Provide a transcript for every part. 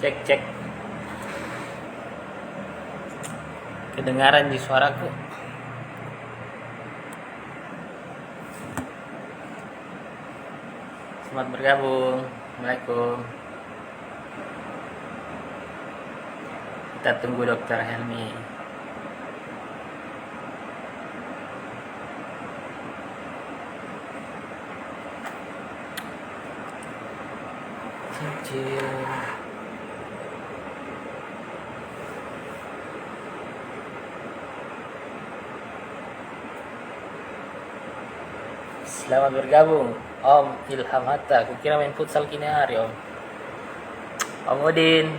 Cek cek. Kedengaran di suaraku? Selamat bergabung. Assalamualaikum. Kita tunggu Dokter Helmi. Cicil. Selamat bergabung Om Ilham Hatta. Aku kira main futsal kini hari Om. Om Udin.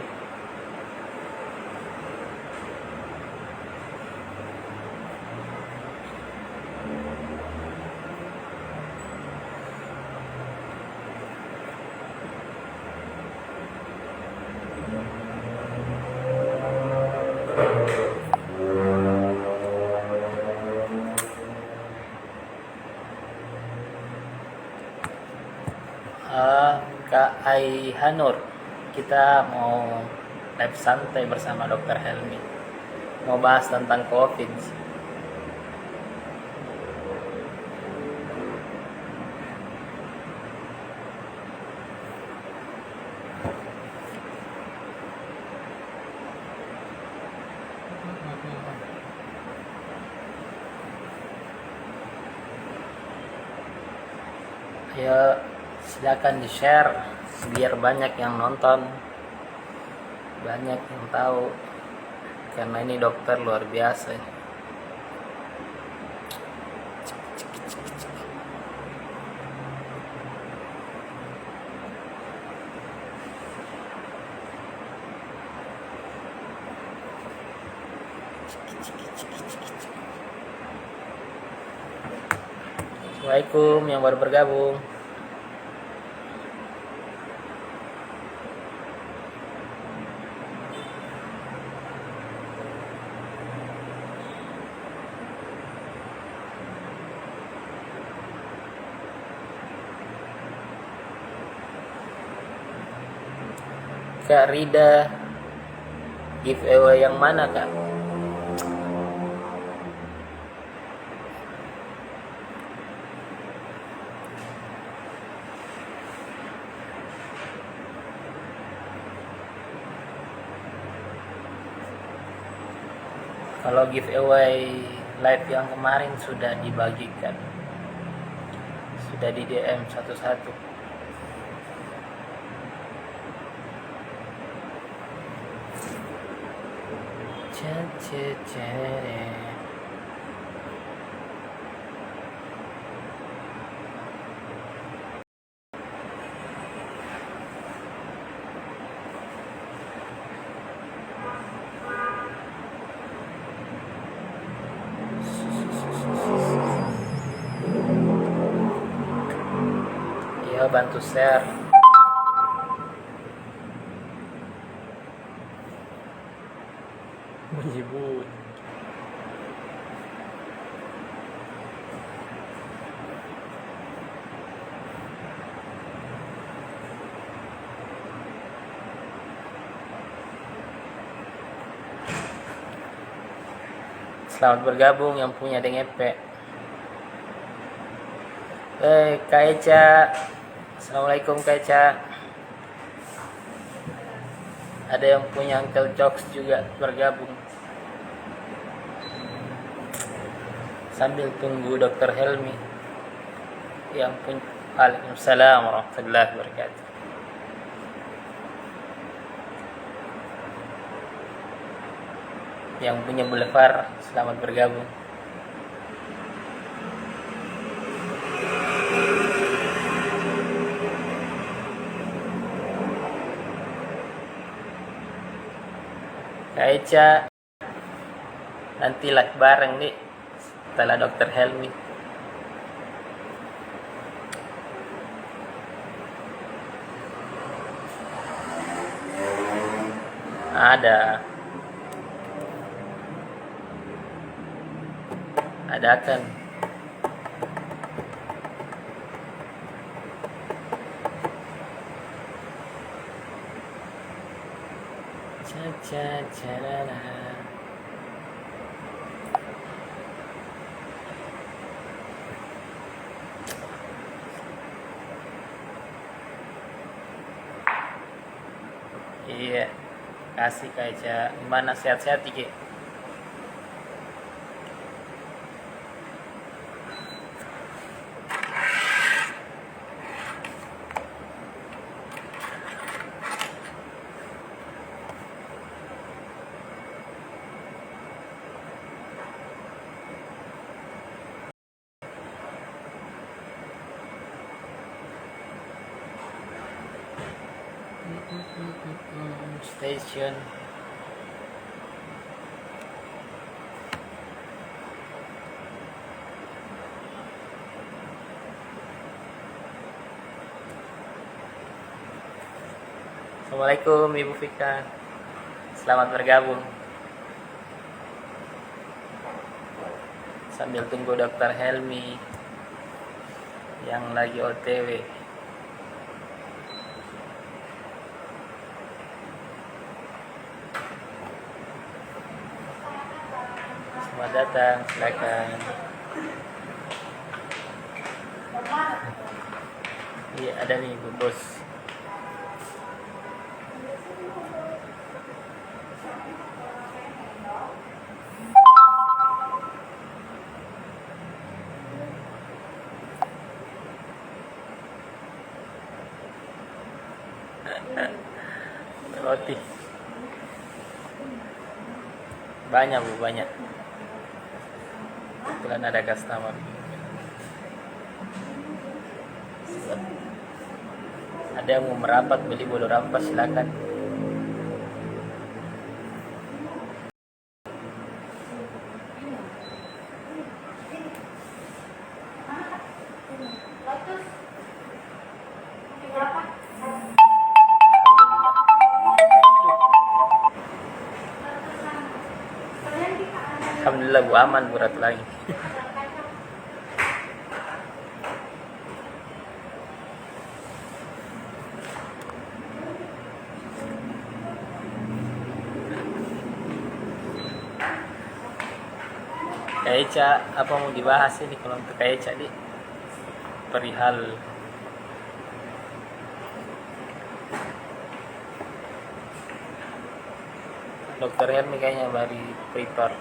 Kak Aihanur, kita mau live santai bersama Dokter Helmi. Mau bahas tentang COVID. Ayo silakan di-share biar banyak yang nonton, banyak yang tahu, karena ini dokter luar biasa. Assalamualaikum yang baru bergabung. Kak Rida, giveaway yang mana Kak? Kalau giveaway live yang kemarin sudah dibagikan, sudah di DM satu-satu. Ya, bantu share. Bunyi-bunyi. Selamat bergabung yang punya DNP. Kak Eca. Assalamualaikum Kak Eca. Ada yang punya Uncle Jokes juga bergabung. Sambil tunggu Dokter Helmi yang punya. Waalaikumsalam warahmatullahi wabarakatuh. Yang punya Boulevard, selamat bergabung. Kak Eca, nanti live bareng nih setelah Dokter Helmi. Ada kan. cha cha la la. Iya, kasih Kak Eca. Gimana, sehat-sehat Ki? Station. Assalamualaikum Ibu Vika. Selamat bergabung. Sambil tunggu Dokter Helmi yang lagi OTW. Selamat datang, silakan. Iya, ada nih Bu Bos. Roti. Banyak Bu, banyak. Kebetulan ada customer. Ada yang mau merapat beli bolu rampas, silakan. Alhamdulillah Bu, aman berat lagi. Kak Eca, apa mau dibahas ini kalau untuk Kak Eca di perihal Dokter Helmi kayaknya baru prepare.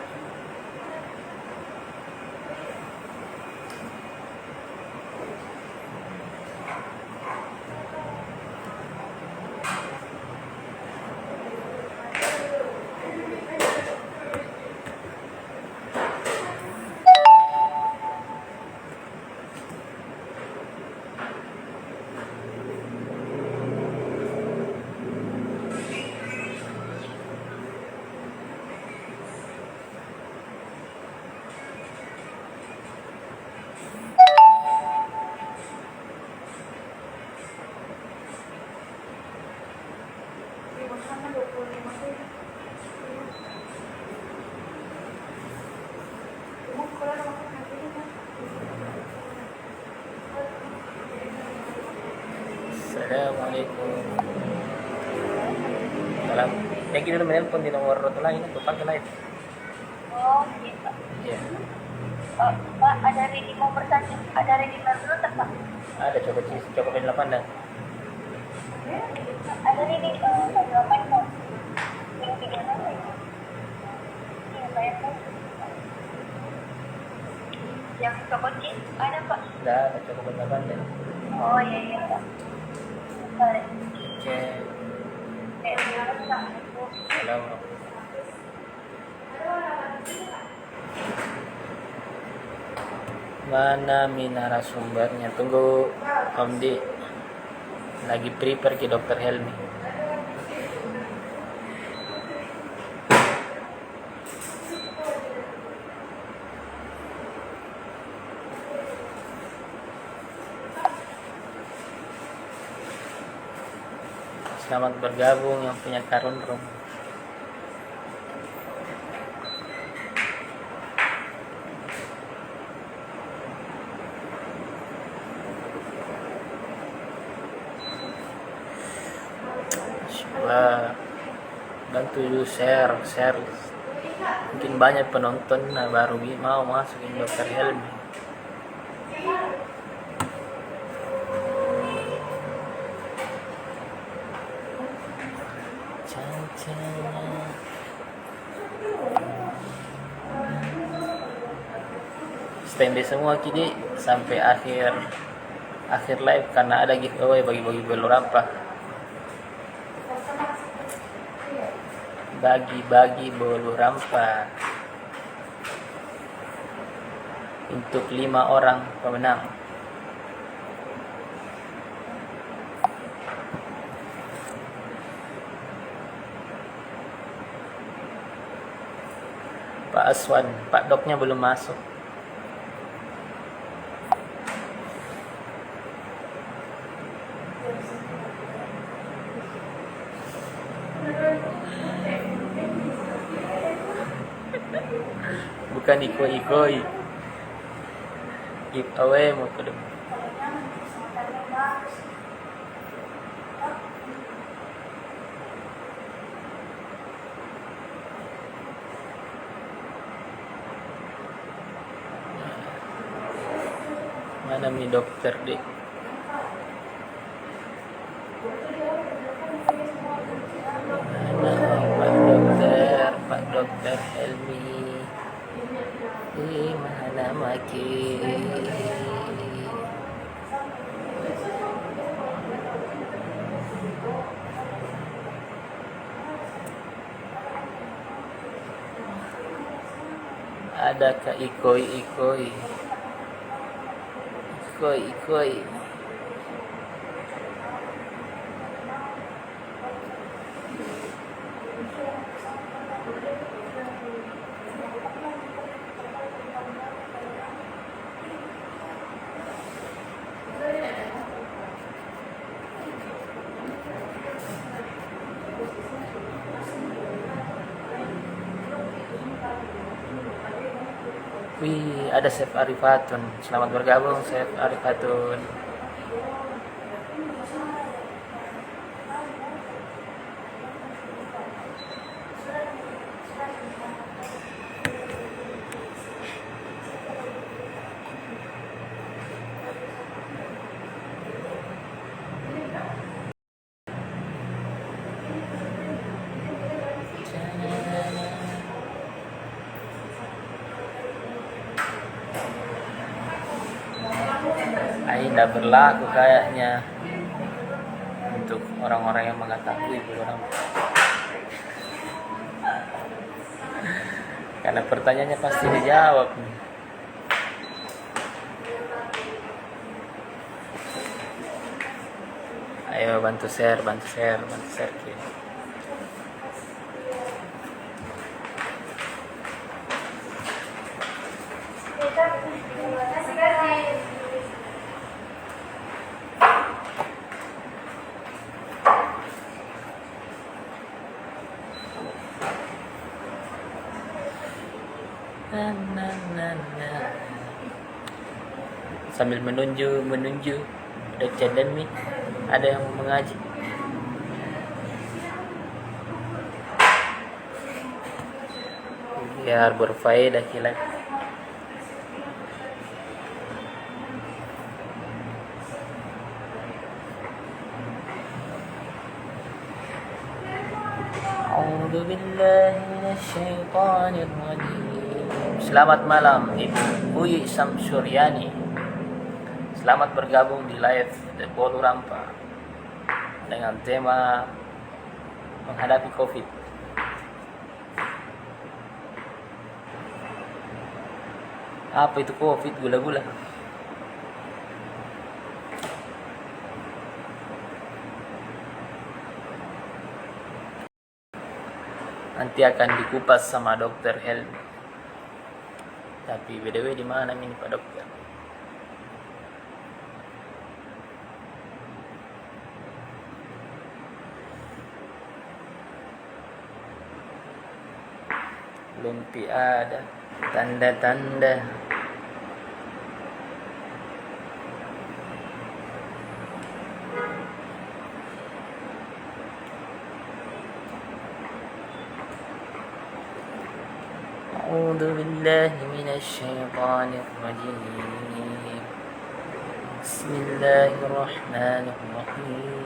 Assalamualaikum. Salam. Yang kita menelpon di nomor rotu lain itu pakai lain. Oh, gitu. Iya. Pak, ada ready mau bertanya, ada ready dulu tak Pak? Ada coba ini 8 dah. Ada ready berapa itu? Yang 3 nanti. Iya, saya tahu. Yang kekunci ada Pak? Dah, ada coba ini 8 dah. Oh iya Pak. Baik. Oke. Assalamualaikum. Assalamualaikum. Mana narasumbernya? Tunggu Om Di. Lagi prepare ke Dokter Helmi. Selamat bergabung yang punya Karun Room. Wah, bantu dulu share, mungkin banyak penonton, nah baru mau masukin dokter Helmi. Standby semua kini sampai akhir live karena ada giveaway bagi-bagi bolu rampa. Bagi-bagi bolu rampa untuk 5 orang pemenang. Pak Aswan, Pak Doknya belum masuk. Bukan ikoi giveaway mau ke depan. Mana nih dokter dek? Mana Pak Dokter Helmi? Mana maki? Adakah ikoi? Wih, ada Chef Arifatun. Selamat bergabung Chef Arifatun. Tidak berlaku kayaknya untuk orang-orang yang mengetahui bulu rampa, karena pertanyaannya pasti dijawab. Ayo bantu share. Sambil menunjuk Dr. Helmi, ada yang mengaji. Biar berfaedah kilat. A'udzu billahi minasyaitonir rajim. Selamat malam Ibu Uyi Samsuryani. Selamat bergabung di live The Bolu Rampa dengan tema menghadapi COVID. Apa itu COVID? Gula-gula. Nanti akan dikupas sama Dokter Helmi. Tapi BDW di mana ini Pak Dokter? Olimpiade, tanda-tanda. أعوذ بالله من الشيطان الرجيم. بسم الله الرحمن الرحيم.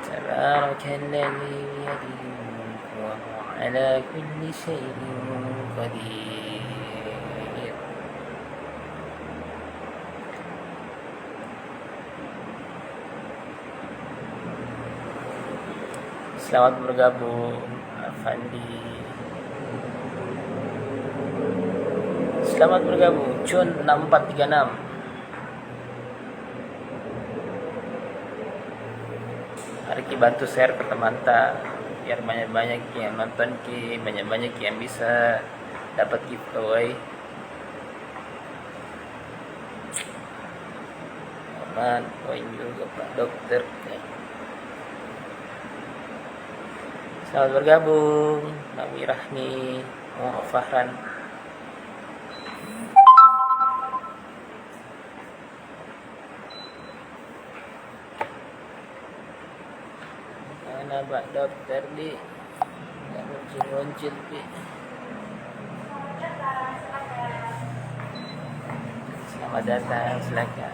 تبارك الذي بيده الملك وهو على كل شيء قدير. Selamat bergabung, Afandi. Selamat bergabung, Cun 6436. Mari kita bantu share ke teman-teman biar banyak-banyak yang nonton ki, banyak-banyak yang bisa dapat giveaway. Aman, poin juga Pak Dokter. Selamat bergabung, Nabi Rahmi, Fahran. Mana Pak Dokter di? Nggak muncul-muncul Pi. Selamat datang, silakan.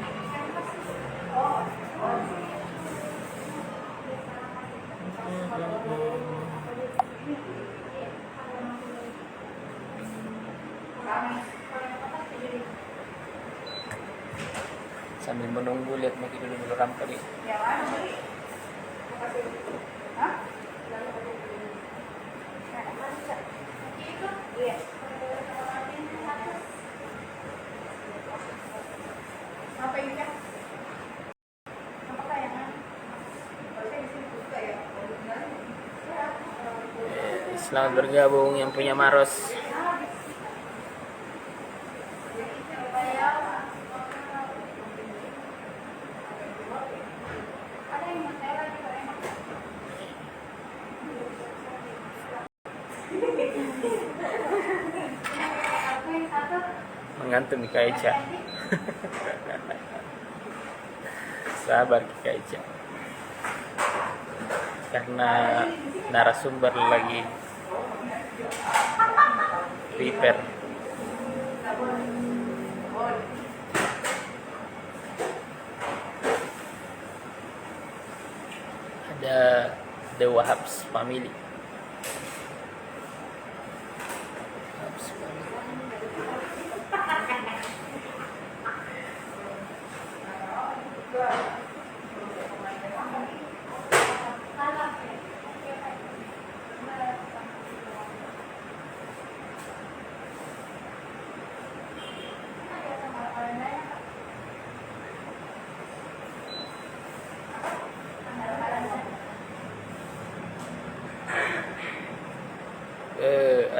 Sambil menunggu lihat mungkin dulu rekam kali. Selamat bergabung yang punya Maros. Mengantum Kak Eca. Sabar Kak Eca. Karena narasumber lagi prepare. Ada The Wahabs Family. Wahabs Family.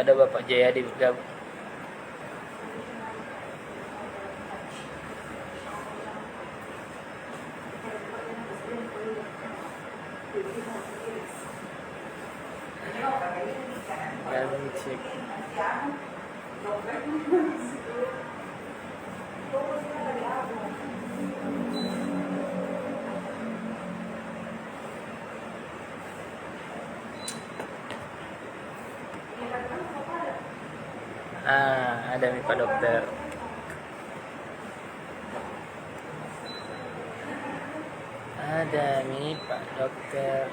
Ada Bapak Jayadi bergabung. Cek. Ada nih Pak Dokter. Ada nih Pak Dokter.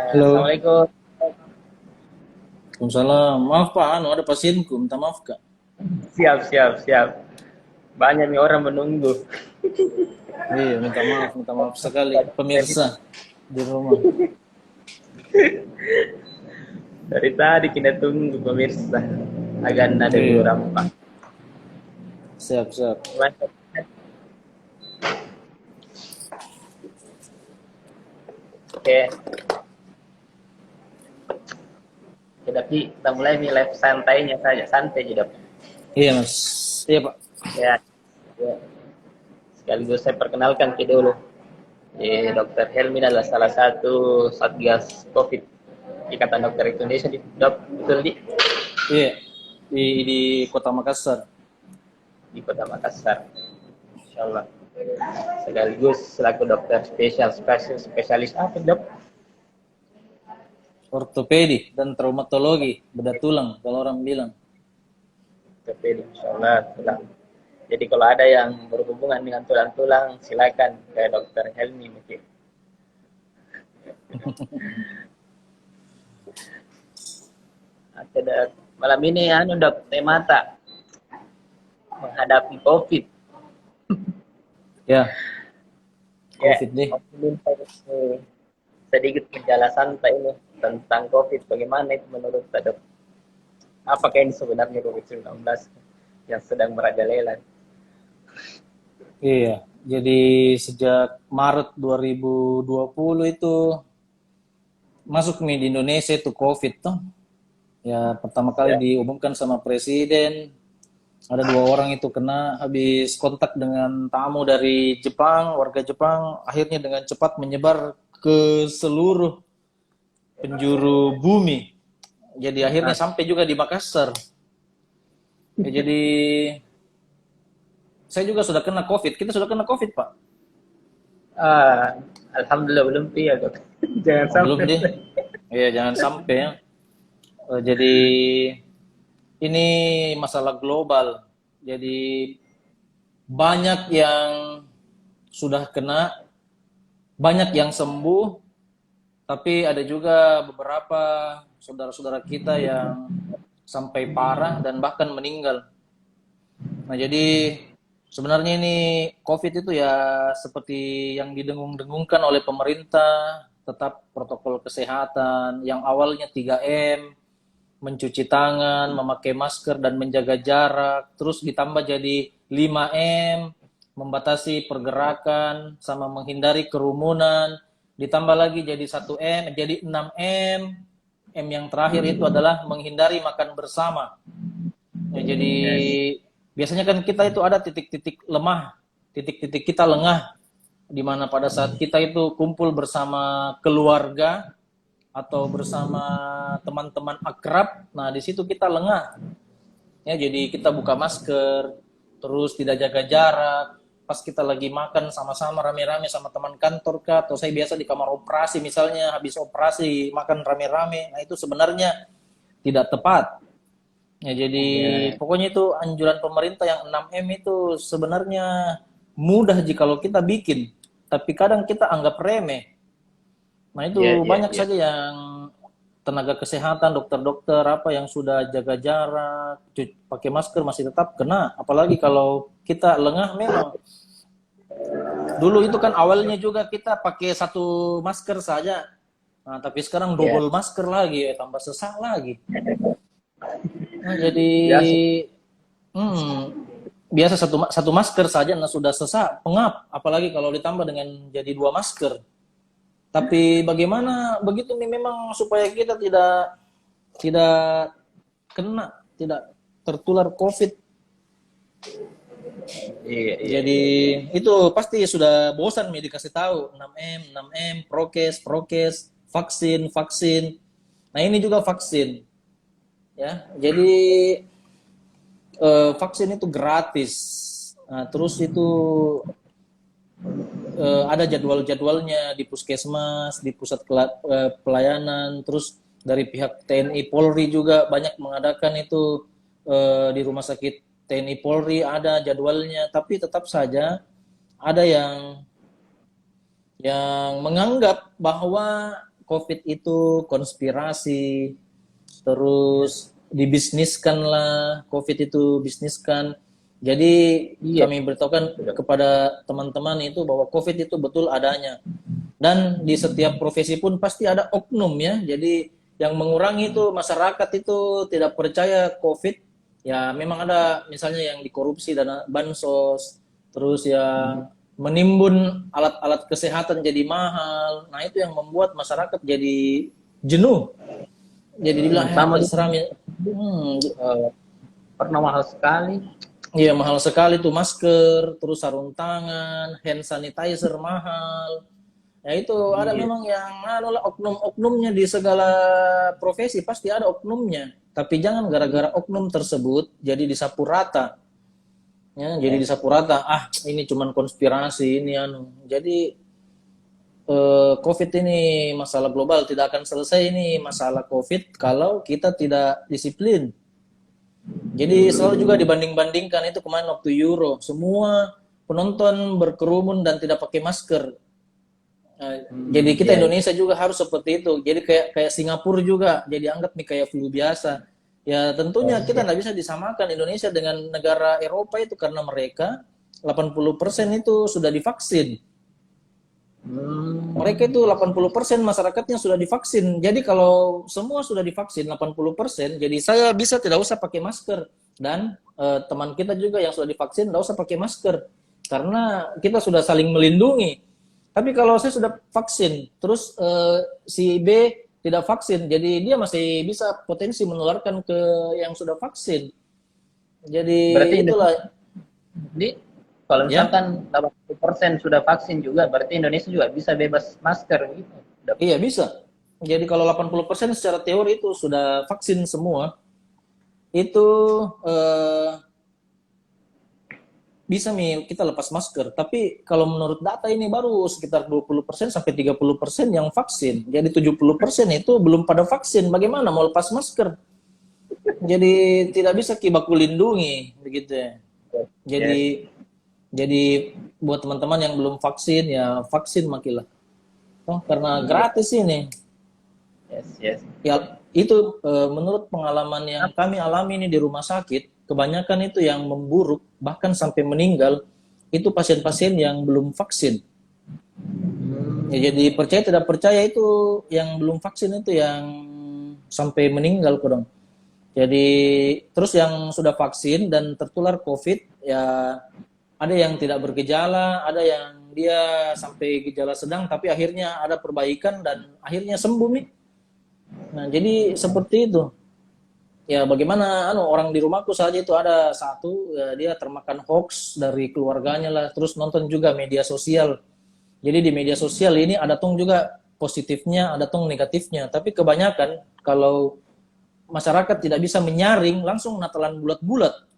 Halo. Assalamualaikum. Waalaikumsalam. Maaf Pak, ada pasienku, minta maaf Kak. Siap. Banyak nih orang menunggu. Iya, minta maaf sekali pemirsa di rumah. Dari tadi kita tunggu pemirsa. Agak ada beberapa. Siap. Oke. Tapi kita mulai nih live santainya saja, santai aja. Iya Mas. Iya Pak. Ya. Sekaligus saya perkenalkan ke dulu. Dokter Helmi adalah salah satu satgas COVID Ikatan Dokter Indonesia di dok, betul di Iya, di Kota Makassar. Kota Makassar. Insya Allah. Sekaligus selaku dokter spesialis apa dok? Ortopedi dan traumatologi, bedah tulang kalau orang bilang. Ortopedi, Insya Allah tulang. Jadi kalau ada yang berhubungan dengan tulang-tulang, silakan ke dokter Helmi mungkin. Oke, dok. Malam ini dok, temata menghadapi COVID. Ya, COVID nih. Sedikit penjelasan ini tentang COVID. Bagaimana itu menurut dok? Apakah ini sebenarnya COVID-19 yang sedang merajalela? Iya, jadi sejak Maret 2020 itu masuk nih di Indonesia itu COVID tuh. Ya, pertama kali diumumkan sama presiden, ada 2 orang itu kena habis kontak dengan tamu dari Jepang, warga Jepang, akhirnya dengan cepat menyebar ke seluruh penjuru bumi. Jadi akhirnya sampai juga di Makassar. Ya, jadi saya juga sudah kena COVID. Kita sudah kena COVID, Pak. Alhamdulillah belum ya dok. Jangan sampai. Belum deh. Iya, jangan sampai ya. Jadi ini masalah global. Jadi banyak yang sudah kena, banyak yang sembuh, tapi ada juga beberapa saudara-saudara kita yang sampai parah dan bahkan meninggal. Nah, jadi sebenarnya ini COVID itu ya seperti yang didengung-dengungkan oleh pemerintah, tetap protokol kesehatan yang awalnya 3M, mencuci tangan, memakai masker, dan menjaga jarak. Terus ditambah jadi 5M, membatasi pergerakan, sama menghindari kerumunan. Ditambah lagi jadi 1M, jadi 6M. M yang terakhir itu adalah menghindari makan bersama. Ya, jadi biasanya kan kita itu ada titik-titik lemah, titik-titik kita lengah, di mana pada saat kita itu kumpul bersama keluarga, atau bersama teman-teman akrab, nah di situ kita lengah. Ya, jadi kita buka masker, terus tidak jaga jarak. Pas kita lagi makan sama-sama rame-rame sama teman kantor kah, atau saya biasa di kamar operasi misalnya, habis operasi makan rame-rame. Nah, itu sebenarnya tidak tepat. Ya, jadi pokoknya itu anjuran pemerintah yang 6M itu sebenarnya mudah jikalau kita bikin, tapi kadang kita anggap remeh. Nah, itu banyak saja yang tenaga kesehatan, dokter-dokter apa yang sudah jaga jarak, pakai masker masih tetap kena. Apalagi kalau kita lengah memang. Dulu itu kan awalnya juga kita pakai 1 masker saja. Nah, tapi sekarang double masker lagi, tambah sesak lagi. Nah, jadi biasa satu masker saja nah sudah sesak, pengap. Apalagi kalau ditambah dengan jadi 2 masker. Tapi bagaimana begitu nih memang supaya kita tidak kena, tidak tertular COVID. Jadi itu pasti sudah bosan nih dikasih tahu 6M, prokes, vaksin. Nah, ini juga vaksin. Ya, jadi vaksin itu gratis. Nah, terus itu ada jadwal-jadwalnya di puskesmas, di pusat pelayanan, terus dari pihak TNI Polri juga banyak mengadakan itu di rumah sakit TNI Polri ada jadwalnya, tapi tetap saja ada yang menganggap bahwa COVID itu konspirasi, terus dibisniskan lah, COVID itu bisniskan. Jadi kami beritahukan kepada teman-teman itu bahwa COVID itu betul adanya. Dan di setiap profesi pun pasti ada oknum ya. Jadi yang mengurangi itu masyarakat itu tidak percaya COVID. Ya memang ada misalnya yang dikorupsi dana bansos, terus yang menimbun alat-alat kesehatan jadi mahal. Nah, itu yang membuat masyarakat jadi jenuh. Jadi dibilang terserah pernah mahal sekali. Iya, mahal sekali tuh masker, terus sarung tangan, hand sanitizer mahal. Ya itu ada Iya. memang yang anu lah, oknum-oknumnya di segala profesi pasti ada oknumnya. Tapi jangan gara-gara oknum tersebut jadi disapu rata. Ya, jadi Yes. disapu rata. Ah, ini cuman konspirasi ini anu. Jadi COVID ini masalah global, tidak akan selesai ini masalah COVID kalau kita tidak disiplin. Jadi selalu juga dibanding-bandingkan itu kemarin waktu Euro, semua penonton berkerumun dan tidak pakai masker. Jadi kita Iya. Indonesia juga harus seperti itu. Jadi kayak kayak Singapura juga, jadi anggap nih kayak flu biasa. Ya tentunya Yes, kita yes. nggak bisa disamakan Indonesia dengan negara Eropa itu karena mereka 80% itu sudah divaksin. Mereka itu 80% masyarakatnya sudah divaksin. Jadi kalau semua sudah divaksin 80%, jadi saya bisa tidak usah pakai masker. Dan teman kita juga yang sudah divaksin tidak usah pakai masker. Karena kita sudah saling melindungi. Tapi kalau saya sudah vaksin, terus si B tidak vaksin, jadi dia masih bisa potensi menularkan ke yang sudah vaksin. Jadi Berarti itulah, Jadi kalau ya. misalkan 80% sudah vaksin juga, berarti Indonesia juga bisa bebas masker gitu. Iya bisa. Jadi kalau 80% secara teori itu sudah vaksin semua, itu eh, bisa nih kita lepas masker. Tapi kalau menurut data ini baru sekitar 20% sampai 30% yang vaksin. Jadi 70% itu belum pada vaksin. Bagaimana mau lepas masker? Jadi tidak bisa baku lindungi begitu ya. Yes, Jadi jadi buat teman-teman yang belum vaksin ya vaksin makilah. Oh, karena iya, gratis ini. yes, yes. Ya itu menurut pengalaman yang kami alami ini di rumah sakit, kebanyakan itu yang memburuk bahkan sampai meninggal itu pasien-pasien yang belum vaksin. Ya, jadi percaya tidak percaya itu yang belum vaksin itu yang sampai meninggal kurang. Jadi terus yang sudah vaksin dan tertular COVID ya ada yang tidak bergejala, ada yang dia sampai gejala sedang tapi akhirnya ada perbaikan dan akhirnya sembuh nih. Nah, jadi seperti itu. Ya bagaimana orang di rumahku saja itu ada satu ya, dia termakan hoax dari keluarganya lah, terus nonton juga media sosial. Jadi di media sosial ini ada tong juga positifnya, ada tong negatifnya. Tapi kebanyakan kalau masyarakat tidak bisa menyaring, langsung natalan bulat-bulat.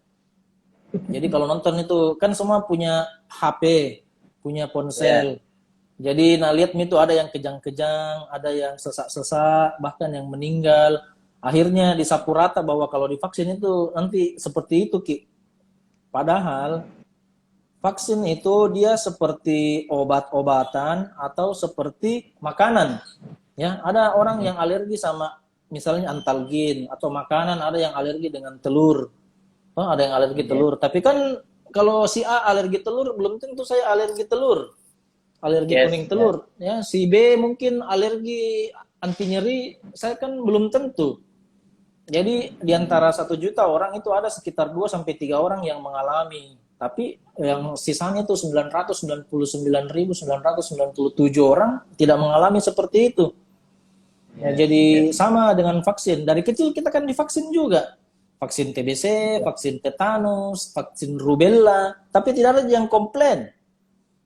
Jadi kalau nonton itu kan semua punya HP, punya Ya, ponsel. Jadi nah lihat itu ada yang kejang-kejang, ada yang sesak-sesak, bahkan yang meninggal. Akhirnya disapu rata bahwa kalau divaksin itu nanti seperti itu Ki. Padahal vaksin itu dia seperti obat-obatan atau seperti makanan. Ya, ada orang yang alergi sama misalnya antalgin atau makanan, ada yang alergi dengan telur. Oh, ada yang alergi ya, telur. Tapi kan kalau si A alergi telur belum tentu saya alergi telur. Alergi yes, kuning ya. telur, ya. Si B mungkin alergi anti nyeri, saya kan belum tentu. Jadi di antara 1 juta orang itu ada sekitar 2 sampai 3 orang yang mengalami. Tapi yang sisanya itu 999.997 orang tidak mengalami seperti itu. Ya, Yes, yes. jadi sama dengan vaksin. Dari kecil kita kan divaksin juga. Vaksin TBC, vaksin tetanus, vaksin rubella, tapi tidak ada yang komplain.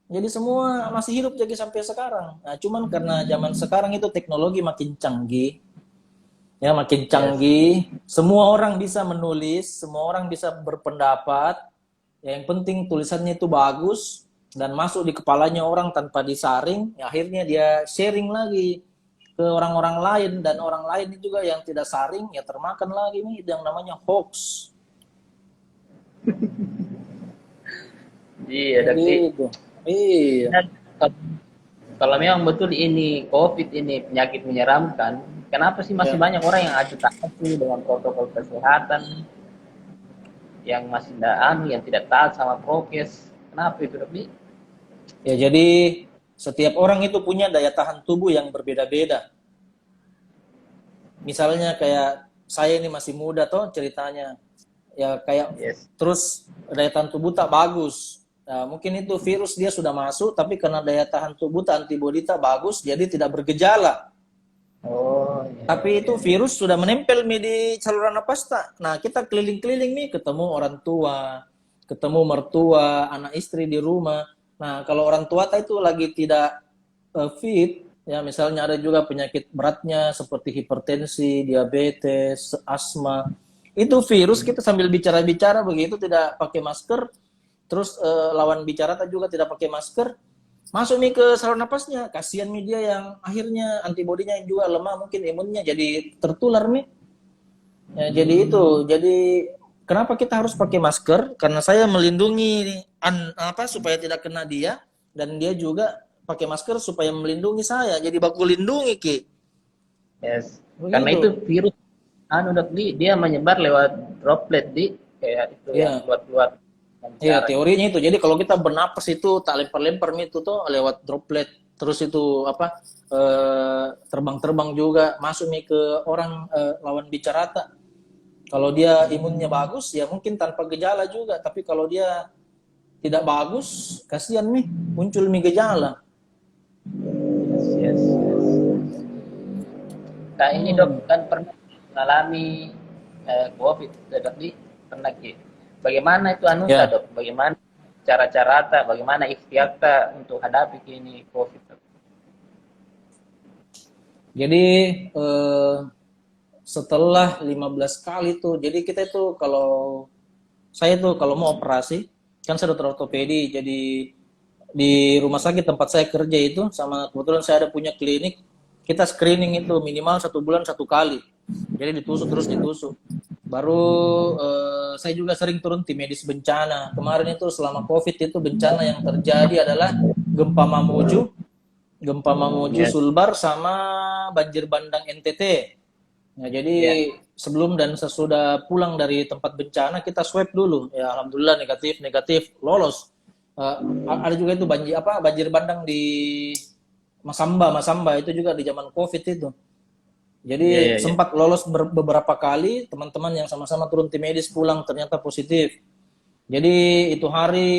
Jadi semua masih hidup jadi sampai sekarang. Nah, cuman karena zaman sekarang itu teknologi makin canggih, ya makin Yes. canggih, semua orang bisa menulis, semua orang bisa berpendapat. Ya, yang penting tulisannya itu bagus dan masuk di kepalanya orang tanpa disaring. Ya, akhirnya dia sharing lagi ke orang-orang lain dan orang lain juga yang tidak saring ya termakan lagi nih yang namanya hoax. Iya, tapi Gitu. Iya. kalau kalau memang betul ini COVID ini penyakit menyeramkan, kenapa sih masih Ya. banyak orang yang acuh tak acuh dengan protokol kesehatan, yang masih tidak yang tidak taat sama prokes? Kenapa itu, tapi? Ya, jadi setiap orang itu punya daya tahan tubuh yang berbeda-beda. Misalnya kayak saya ini masih muda toh ceritanya. Ya kayak Yes. terus daya tahan tubuh tak bagus. Nah, mungkin itu virus dia sudah masuk tapi karena daya tahan tubuh tak antibodi tak bagus jadi tidak bergejala. Oh, iya, Tapi itu iya. virus sudah menempel di saluran napas tak. Nah, kita keliling-keliling nih ketemu orang tua, ketemu mertua, anak istri di rumah. Nah, kalau orang tua itu lagi tidak fit, ya misalnya ada juga penyakit beratnya seperti hipertensi, diabetes, asma. Itu virus kita sambil bicara-bicara begitu tidak pakai masker, terus lawan bicara juga tidak pakai masker, masuk nih ke saluran napasnya. Kasihan nih dia yang akhirnya antibodinya juga lemah, mungkin imunnya jadi tertular nih. Ya, jadi itu, jadi kenapa kita harus pakai masker? Karena saya melindungi supaya tidak kena dia, dan dia juga pakai masker supaya melindungi saya. Jadi baku lindungi Ki. Yes. Begitu. Karena itu virus Dok, dia menyebar lewat droplet kayak itu yang keluar-keluar. Iya, teorinya itu. Jadi kalau kita bernapas itu tak lempar-lempar itu tuh lewat droplet. Terus itu terbang-terbang juga masuk nih ke orang lawan bicara. Kalau dia imunnya bagus ya mungkin tanpa gejala juga. Tapi kalau dia tidak bagus, kasihan nih muncul nih gejala. Yes. Nah ini Dok kan pernah mengalami COVID, Dok, pernah Ki. Bagaimana itu Dok? Bagaimana cara-cara bagaimana ikhtiar untuk hadapi ini COVID, Dok? Jadi setelah 15 kali tuh, jadi kita itu saya tuh kalau mau operasi, kan saya dokter ortopedi, jadi di rumah sakit tempat saya kerja itu, sama kebetulan saya ada punya klinik, kita screening itu minimal 1 bulan 1 kali. Jadi terus ditusuk. Baru saya juga sering turun tim medis bencana. Kemarin itu selama COVID itu bencana yang terjadi adalah gempa Mamuju, Sulbar, sama banjir bandang NTT. Nah, jadi sebelum dan sesudah pulang dari tempat bencana kita swab dulu. Ya alhamdulillah negatif, lolos. Ada juga itu banjir bandang di Masamba itu juga di zaman COVID itu. Jadi sempat lolos beberapa kali, teman-teman yang sama-sama turun tim medis pulang ternyata positif. Jadi itu hari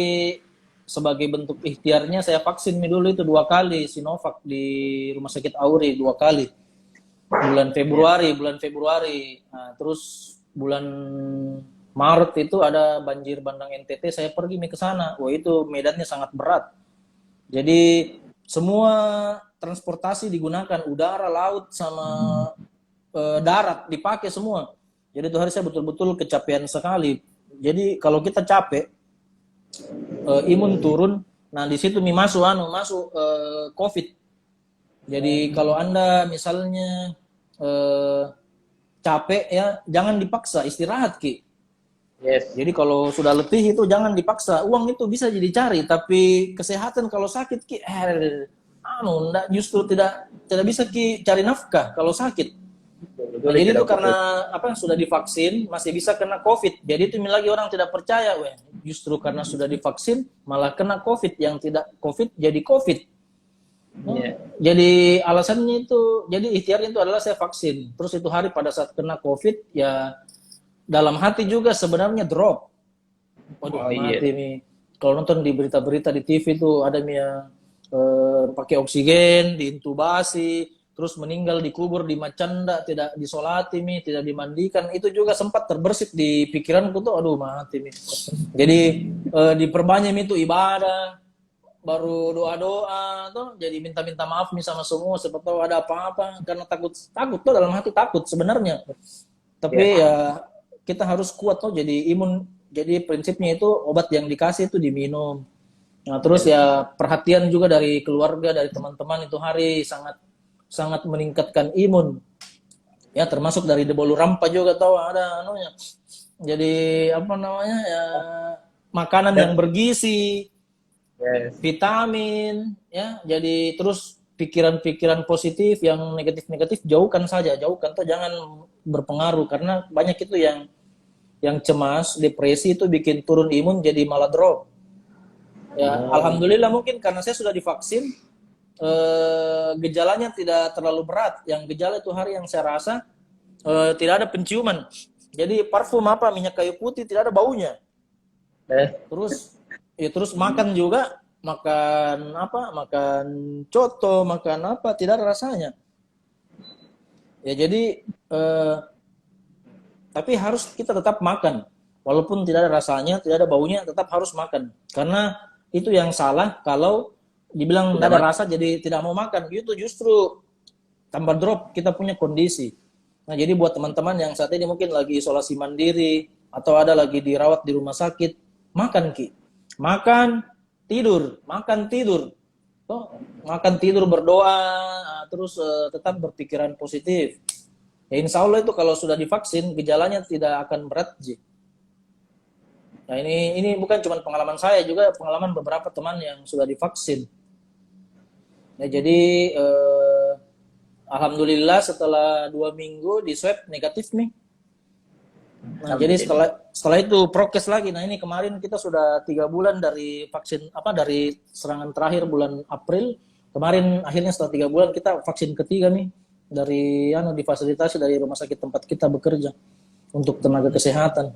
sebagai bentuk ikhtiarnya saya vaksin dulu itu 2 kali Sinovac di Rumah Sakit Auri 2 kali. Bulan Februari. Nah, terus bulan Maret itu ada banjir bandang NTT, saya pergi ke sana. Wah, itu medannya sangat berat. Jadi semua transportasi digunakan, udara, laut, sama darat dipakai semua. Jadi itu hari saya betul-betul kecapean sekali. Jadi kalau kita capek, imun turun, nah di situ masuk COVID. Jadi kalau Anda misalnya capek ya, jangan dipaksa, istirahat Ki. Yes. Jadi kalau sudah letih itu jangan dipaksa. Uang itu bisa dicari, tapi kesehatan kalau sakit Ki, justru tidak bisa Ki cari nafkah kalau sakit. Nah, jadi itu karena sudah divaksin masih bisa kena COVID. Jadi itu lagi orang tidak percaya, justru karena sudah divaksin malah kena COVID, yang tidak COVID jadi COVID. Jadi alasannya itu, jadi ikhtiarnya itu adalah saya vaksin. Terus itu hari pada saat kena COVID ya dalam hati juga sebenarnya drop. Mati nih. Kalau nonton di berita-berita di TV itu ada yang pakai oksigen, diintubasi, terus meninggal dikubur di Macanda, tidak disolati tidak dimandikan. Itu juga sempat terbersit di pikiranku tuh, mati nih. Jadi diperbanyak itu ibadah, baru doa-doa tuh, jadi minta maaf sama semua, siapa tahu ada apa-apa, karena takut tuh, dalam hati takut sebenarnya. Tapi ya kita harus kuat tuh, jadi imun. Jadi prinsipnya itu obat yang dikasih itu diminum. Nah, terus ya perhatian juga dari keluarga, dari teman-teman itu hari sangat meningkatkan imun. Ya termasuk dari Debolu Rampa juga tahu ada Jadi makanan yang bergizi, vitamin, ya. Jadi terus pikiran-pikiran positif yang negatif-negatif jauhkan tuh, jangan berpengaruh, karena banyak itu yang cemas, depresi itu bikin turun imun, jadi malah drop. Ya, alhamdulillah mungkin karena saya sudah divaksin, gejalanya tidak terlalu berat. Yang gejala itu hari yang saya rasa tidak ada penciuman. Jadi parfum minyak kayu putih tidak ada baunya. Terus makan juga, makan coto, makan tidak ada rasanya. Ya jadi tapi harus kita tetap makan. Walaupun tidak ada rasanya, tidak ada baunya, tetap harus makan. Karena itu yang salah kalau dibilang Tidak tidak ada makan. rasa jadi tidak mau makan. Itu justru tambah drop kita punya kondisi. Nah, jadi buat teman-teman yang saat ini mungkin lagi isolasi mandiri atau ada lagi dirawat di rumah sakit, makan Ki. Makan tidur. Toh, makan tidur berdoa, terus tetap berpikiran positif. Ya insya Allah itu kalau sudah divaksin gejalanya tidak akan berat Ji. Nah ini bukan cuma pengalaman saya, juga pengalaman beberapa teman yang sudah divaksin. Ya, jadi alhamdulillah setelah 2 minggu di swab negatif nih. Nah jadi setelah itu prokes lagi. Nah ini kemarin kita sudah 3 bulan dari vaksin dari serangan terakhir bulan April. Kemarin akhirnya setelah 3 bulan kita vaksin ketiga nih dari difasilitasi dari rumah sakit tempat kita bekerja untuk tenaga kesehatan.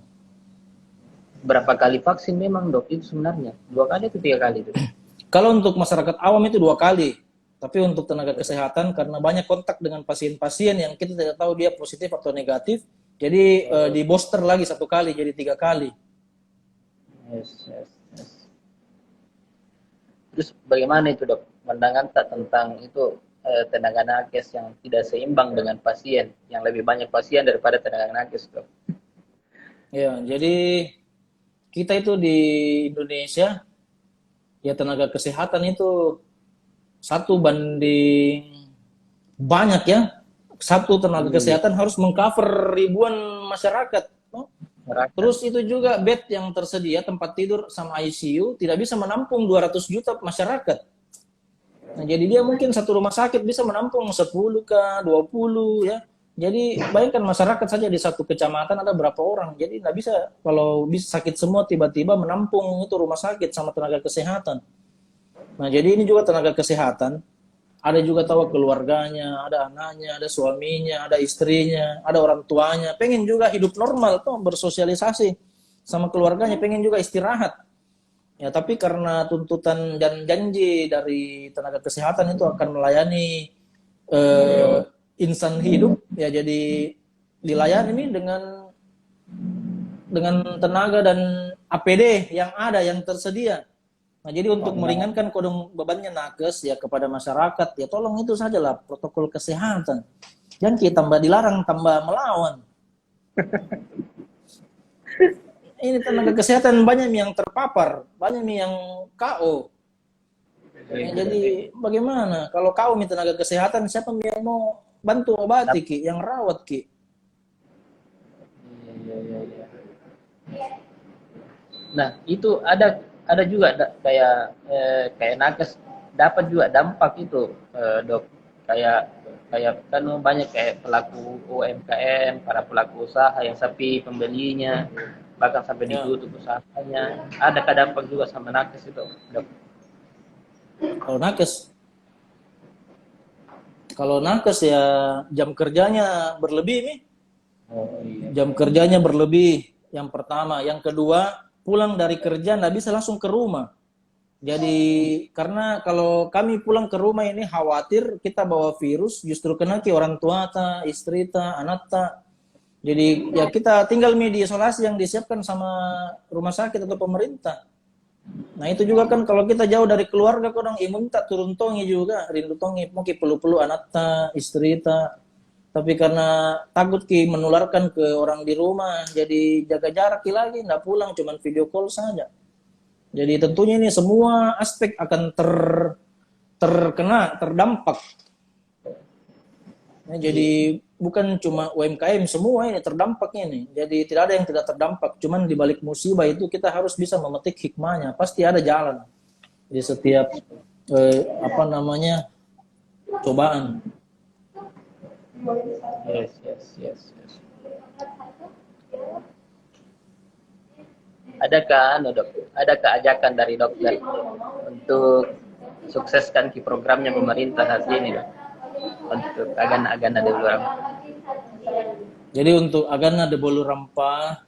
Berapa kali vaksin memang dok itu sebenarnya? 2 kali atau 3 kali itu? Kalau untuk masyarakat awam itu 2 kali. Tapi untuk tenaga kesehatan karena banyak kontak dengan pasien-pasien yang kita tidak tahu dia positif atau negatif, jadi di booster lagi 1 kali, jadi 3 kali. Yes. Terus bagaimana itu dok? Pandangan tak tentang itu tenaga nakes yang tidak seimbang dengan pasien, yang lebih banyak pasien daripada tenaga nakes dok. Ya, jadi kita itu di Indonesia ya tenaga kesehatan itu 1 banding banyak ya. 1 tenaga kesehatan harus mengcover ribuan masyarakat. Terus itu juga bed yang tersedia, tempat tidur sama ICU tidak bisa menampung 200 juta masyarakat. Nah, jadi dia mungkin 1 rumah sakit bisa menampung 10 ke 20 ya. Jadi bayangkan masyarakat saja di 1 kecamatan ada berapa orang. Jadi nggak bisa kalau bisa sakit semua tiba-tiba menampung itu rumah sakit sama tenaga kesehatan. Nah, jadi ini juga tenaga kesehatan, ada juga tahu keluarganya, ada anaknya, ada suaminya, ada istrinya, ada orang tuanya, pengen juga hidup normal tuh, bersosialisasi sama keluarganya, pengen juga istirahat. Ya, tapi karena tuntutan dan janji dari tenaga kesehatan itu akan melayani insan hidup, ya jadi dilayani ini dengan tenaga dan APD yang ada, yang tersedia. Nah, jadi untuk meringankan kodong bebannya nakes ya kepada masyarakat, ya tolong itu sajalah protokol kesehatan. Jangan kita tambah dilarang, tambah melawan. Ini tenaga kesehatan banyak yang terpapar, banyak yang KO. Ya, jadi bagaimana? Kalau KO tenaga kesehatan, siapa yang mau bantu obati Ki, yang rawat Ki? Iya. Nah, itu ada juga kayak nakes dapat juga dampak itu dok, kayak kan banyak kayak pelaku UMKM, para pelaku usaha yang sepi pembelinya, bahkan sampai ditutup usahanya. Adakah dampak juga sama nakes itu dok? Kalau nakes ya jam kerjanya berlebih nih. Jam kerjanya berlebih yang pertama, yang kedua pulang dari kerja nggak bisa langsung ke rumah. Jadi karena kalau kami pulang ke rumah ini khawatir kita bawa virus justru kena ke orang tua ta, istri ta, anak ta. Jadi ya kita tinggal media isolasi yang disiapkan sama rumah sakit atau pemerintah. Nah itu juga kan kalau kita jauh dari keluarga kodong imun tak turun tongi juga, rindu tongi mungkin pelu-pelu anak ta, istri ta. Tapi karena takut Ki menularkan ke orang di rumah, jadi jaga jarak Ki lagi, nggak pulang, cuman video call saja. Jadi tentunya ini semua aspek akan terdampak. Nah, jadi bukan cuma UMKM, semua ini terdampaknya nih. Jadi tidak ada yang tidak terdampak, cuman di balik musibah itu kita harus bisa memetik hikmahnya. Pasti ada jalan di setiap cobaan. Yes. Adakah ajakan dari dokter untuk sukseskan programnya pemerintah saat ini dok? Untuk Agana de Bulu Rempah. Jadi untuk Agana de Bulu Rempah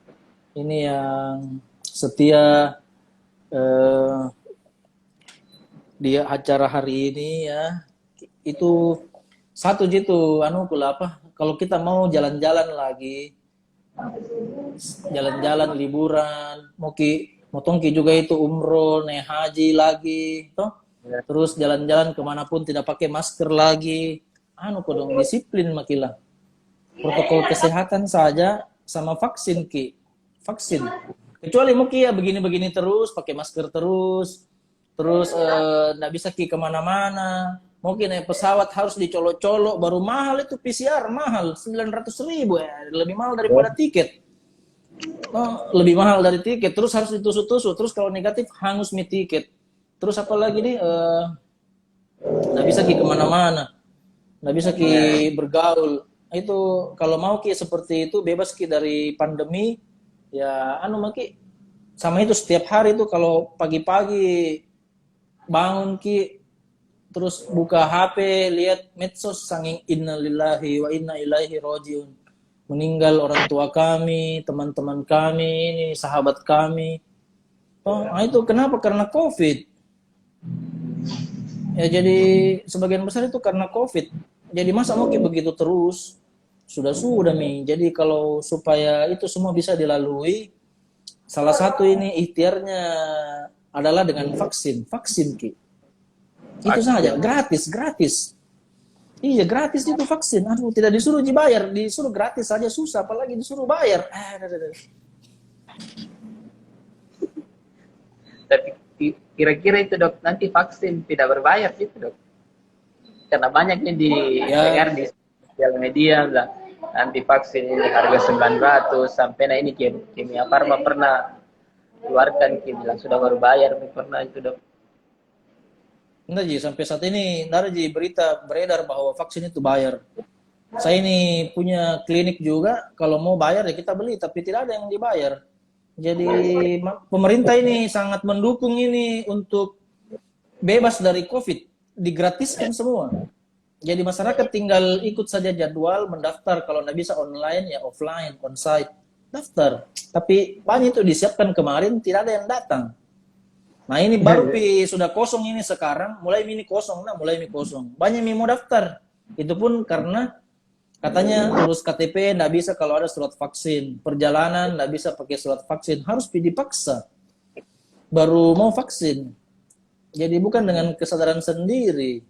ini yang setia di acara hari ini ya, itu satu gitu kalau kita mau jalan-jalan lagi, jalan-jalan liburan, mau tongki juga itu umroh, naik haji lagi, toh Ya. Terus jalan-jalan kemanapun tidak pakai masker lagi. Anu kodong disiplin makilah. Protokol kesehatan saja sama vaksin ki. Vaksin. Kecuali mungkin ya begini-begini terus, pakai masker terus. Terus nggak bisa ki kemana-mana. Mungkin pesawat harus dicolok-colok, baru mahal itu PCR, mahal 900.000 ya, lebih mahal daripada tiket. Oh, lebih mahal dari tiket, terus harus ditusuk-tusuk, terus kalau negatif hangus mi tiket. Terus apa lagi nih, nggak bisa ki kemana-mana, nggak bisa ki bergaul. Itu kalau mau ki seperti itu bebas ki dari pandemi, ya anu maki sama itu setiap hari itu kalau pagi-pagi bangun ki terus buka HP lihat medsos sanging innalillahi wa inna ilaihi rajiun, meninggal orang tua kami, teman-teman kami, ini sahabat kami. Oh, itu kenapa? Karena COVID. Ya jadi sebagian besar itu karena COVID. Jadi masa mau kayak begitu terus? Sudah Mi. Jadi kalau supaya itu semua bisa dilalui, salah satu ini ikhtiarnya adalah dengan vaksin. Vaksin Ki. Itu saja, gratis. Iya, gratis itu vaksin. Aduh, tidak disuruh dibayar, disuruh gratis saja susah, apalagi disuruh bayar. Tapi kira-kira itu dok, nanti vaksin tidak berbayar gitu dok? Karena banyaknya dengar di sosial media bilang nanti vaksin ini harga 900 sampai nah ini Kimia Farma pernah keluarkan bilang sudah berbayar pernah itu dok. Enggak Ji, sampai saat ini ada Ji berita beredar bahwa vaksin itu bayar. Saya ini punya klinik juga, kalau mau bayar ya kita beli, tapi tidak ada yang dibayar. Jadi pemerintah ini sangat mendukung ini untuk bebas dari COVID, digratiskan semua. Jadi masyarakat tinggal ikut saja jadwal, mendaftar, kalau nggak bisa online ya offline, onsite, daftar. Tapi banyak itu disiapkan kemarin, tidak ada yang datang. Nah ini baru sudah kosong ini sekarang, mulai mini kosong. Banyak yang mau daftar. Itu pun karena katanya urus KTP nggak bisa kalau ada surat vaksin. Perjalanan nggak bisa pakai surat vaksin, harus dipaksa. Baru mau vaksin. Jadi bukan dengan kesadaran sendiri.